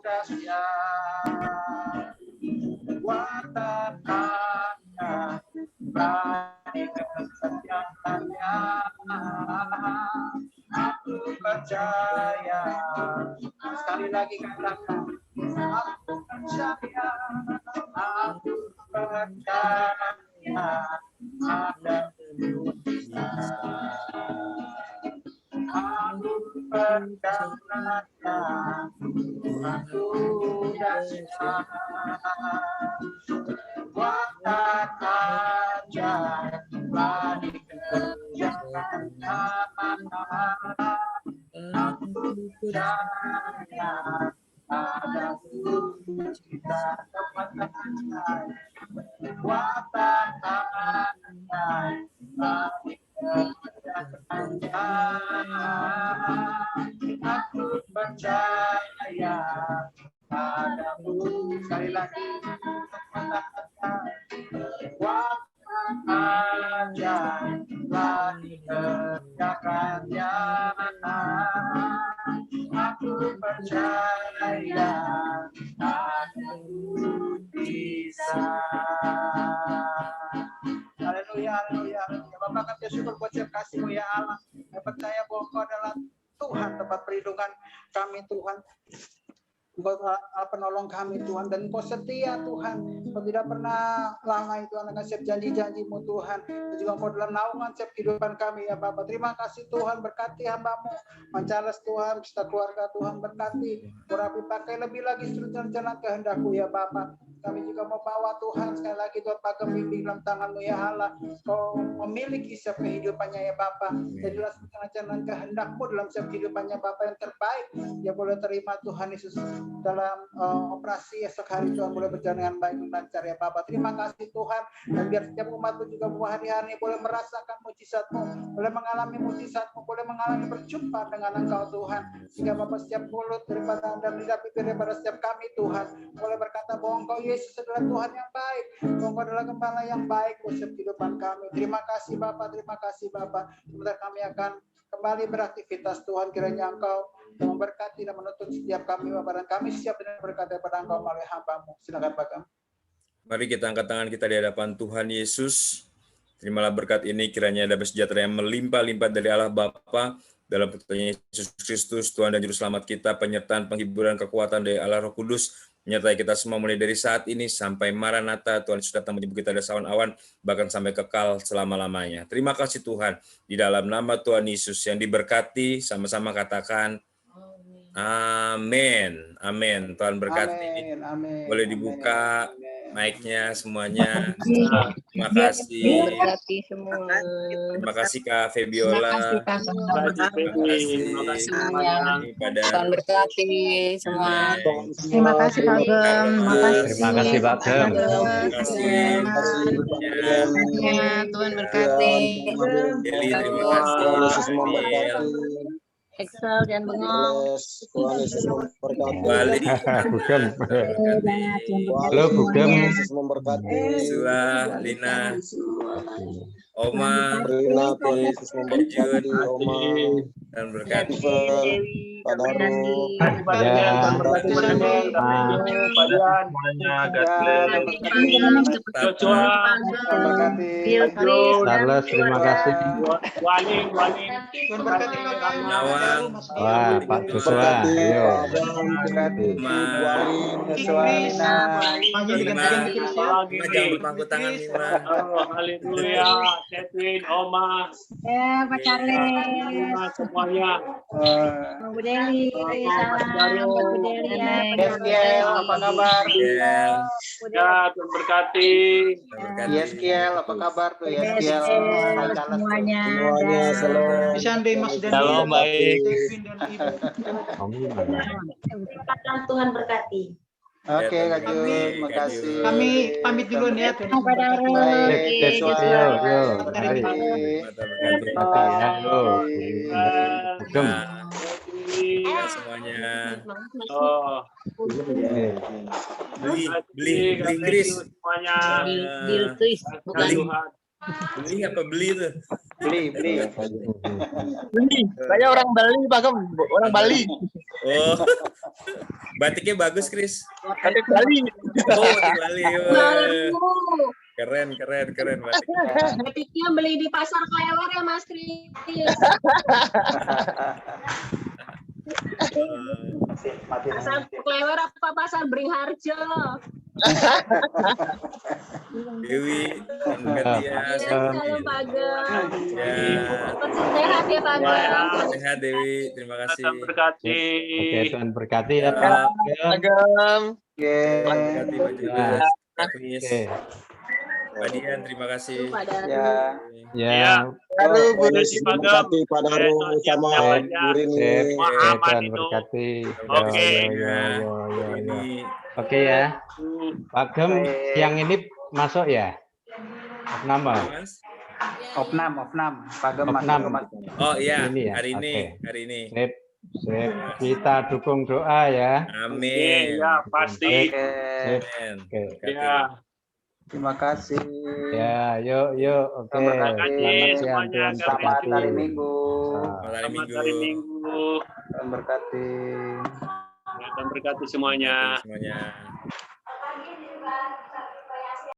S3: dahsyat. Watakannya bagi kesetiaannya. Aku percaya. Sekali lagi katakan. Aku percaya. Aku percaya ada mujizat. Aku percaya aku dahsyat. Watan ajaib bagi kerjaannya. Aku percaya ada mujizat kekuatan. Watan ajaib bagi kerjaannya. Aku percaya padamu. Sekali lagi Watan ajaib bagi kerjaannya. Aku percaya aku bisa. Haleluya, haleluya. Bapak kami bersyukur buat setiap kasih-Mu ya Allah. Saya percaya bahwa Engkau adalah Tuhan, tempat perlindungan kami Tuhan. Engkau penolong kami Tuhan, dan Engkau setia Tuhan. Engkau tidak pernah lalai Tuhan dengan setiap janji-janji-Mu Tuhan. Dan juga Engkau dalam naungan setiap kehidupan kami ya Bapak. Terima kasih Tuhan, berkati hamba-Mu. Mencales Tuhan, serta keluarga Tuhan, berkati. Urapi pakai lebih lagi seluruh jalan kehendak-Mu ya Bapak. Kami juga mau bawa Tuhan sekali lagi Tuhan Pak Pembimbing dalam tangan-Mu ya Allah. Kau memiliki setiap kehidupannya ya Bapak. Jadilah jalan kehendak-Mu dalam setiap kehidupannya Bapak yang terbaik. Dia boleh terima Tuhan Yesus dalam operasi esok hari Tuhan boleh berjalan dengan baik dan lancar ya Bapak. Terima kasih Tuhan, dan biar setiap umat-Mu juga hari-hari boleh merasakan mujizat-Mu, boleh mengalami mujizat-Mu, boleh mengalami berjumpa dengan Engkau Tuhan. Sehingga Bapak setiap mulut daripada dan lidah bibir daripada setiap kami Tuhan boleh berkata bahwa Engkau Yesus adalah Tuhan yang baik, bahwa Engkau adalah Gembala yang baik buat setiap kehidupan kami. Terima kasih Bapak, terima kasih Bapak. Sebentar kami akan kembali beraktivitas Tuhan, kiranya Engkau yang memberkati dan menuntun setiap kami Bapak, dan kami siap dengan berkat daripada Engkau melalui hamba-Mu. Silakan Bapak.
S6: Mari kita angkat tangan kita di hadapan Tuhan Yesus. Terimalah berkat ini, kiranya ada sejahtera yang melimpah-limpah dari Allah Bapa dalam putranya Yesus Kristus, Tuhan dan Juru Selamat kita, penyertaan, penghiburan, kekuatan dari Allah Roh Kudus, menyertai kita semua mulai dari saat ini sampai Maranatha. Tuhan Yesus datang menjemput kita dari awan-awan, bahkan sampai kekal selama-lamanya. Terima kasih Tuhan, di dalam nama Tuhan Yesus yang diberkati, sama-sama katakan Amin. Amin. Tuhan berkati.
S3: Amin. Amin.
S6: Boleh
S3: Amin.
S6: dibuka
S3: Amin.
S6: mic-nya semuanya. Terima
S8: Tuhan
S6: kasih.
S8: berkati semua.
S6: Terima kasih Kak Febiola.
S8: Terima kasih Kak.
S7: Terima kasih,
S6: Terima kasih
S8: semuanya.
S6: pada
S8: Tuhan berkati semua.
S6: Amin.
S8: Terima kasih Pak Gem.
S6: Terima
S9: kasih, Pak Gem.
S6: Terima kasih.
S8: Ya, Tuhan berkati.
S6: Eli, terima
S2: Tuhan
S6: kasih.
S2: Yesus memberkati.
S8: Excel dan bengong.
S2: Tuhan Yesus memberkati.
S6: Balik.
S9: Bugem.
S6: Berkati.
S9: Halo, Bugem.
S2: Tuhan Yesus memberkati.
S6: Sula, Lina, Oma,
S2: Rina, Tuhan Yesus memberkati. Oma,
S6: dan berkati.
S2: Pak Daru.
S9: Ya.
S3: Berkati Sandy.
S7: semuanya. God bless.
S6: Joshua,
S3: Berkati.
S9: Charles, terima kasih.
S7: Waling.
S3: Tuhan berkati Pak Gem.
S6: Nawang.
S9: Wah, Pak Joshua. Ayo.
S3: Berkati.
S6: Oma,
S3: Joshua, Lina. Maju digantikan di kursi ya.
S6: Oma jangan berpangku tangan Lima.
S7: Oh, haleluya. Edwin, Oma,
S8: Pak Charles.
S7: semuanya.
S8: Bu Deli. Salam buat Bu Deli ya.
S3: Yeskiel, apa kabar?
S6: Ya,
S7: Ya, Tuhan berkati.
S6: berkati.
S3: Yeskiel, apa kabar tuh Yeskiel?
S8: Semuanya.
S2: Semuanya, shalom.
S3: Bisa Andi, Mas dan
S9: Shalom, baik.
S3: Kevin dan Ibu.
S4: Tuhan berkati.
S3: Oke,
S6: Ya,
S3: Kak Jun,
S6: terima kasih,
S3: terima
S6: Kak
S3: kasih.
S6: Jun.
S3: Kami pamit duluan ya.
S8: Pak Daru.
S3: Baik,
S8: Oke,
S3: Joshua.
S8: gitu.
S9: Yo,
S3: Mari.
S6: Berkati.
S9: Ya, yo. Bugem.
S6: Ya, semuanya.
S7: Oh,
S6: Beli Chris.
S7: semuanya.
S8: Deal Chris. Bukan.
S7: Tuhan.
S6: Beli apa beli tuh?
S3: Beli.
S10: Saya orang Bali, Pak Gem. Orang Bali.
S6: Oh, batiknya bagus Chris.
S10: Batik Bali.
S6: Oh, di Bali. Wah.
S8: Baru.
S6: Keren batiknya.
S8: Batiknya beli di pasar Klewer ya Mas Kris. Pasar Klewer apa pasar Beringharjo?
S6: Dewi, berkati ya.
S8: Salam Pak Gem.
S6: Ya,
S8: Sehat ya Pak Gem.
S6: sehat Dewi. Terima kasih.
S7: Tuhan berkati.
S9: Oke, Tuhan berkati ya, Pak.
S10: Pak Gem.
S3: Oke.
S6: Berkati Pak Julius, Pak Chris,
S9: Oke.
S6: Pak Dian. Terima kasih.
S8: Pak Daru.
S3: Ya.
S9: Ya.
S10: Baru Bu
S2: Tuhan Yesus memberkati Pak Daru sama Bu Rini.
S9: Sip,
S7: Muhammad
S9: Tuhan
S7: itu.
S9: berkati.
S7: Oke.
S9: Yo.
S6: Ini
S9: Oke ya. Pak Gem, siang ini masuk ya? Nama?
S6: Mas.
S3: Opnam. Pak Gem
S9: Opnam.
S3: masuk.
S6: Oh iya,
S9: Ini ya?
S6: hari ini,
S9: Oke.
S6: hari ini.
S9: Sip. Kita dukung doa ya.
S6: Amin.
S7: Ya, pasti.
S3: Oke.
S6: Amin.
S9: Oke.
S6: Berkati.
S7: Ya,
S3: Terima kasih.
S9: Ya, yuk. Oke.
S3: Terima kasih
S9: Selamat siang,
S7: semuanya.
S9: Tuhan
S3: Selamat
S9: berkati.
S3: hari Minggu.
S6: Selamat hari
S7: selamat
S6: Minggu.
S7: hari Minggu.
S3: Tuhan berkati.
S7: Tuhan berkati semuanya.
S6: Semuanya.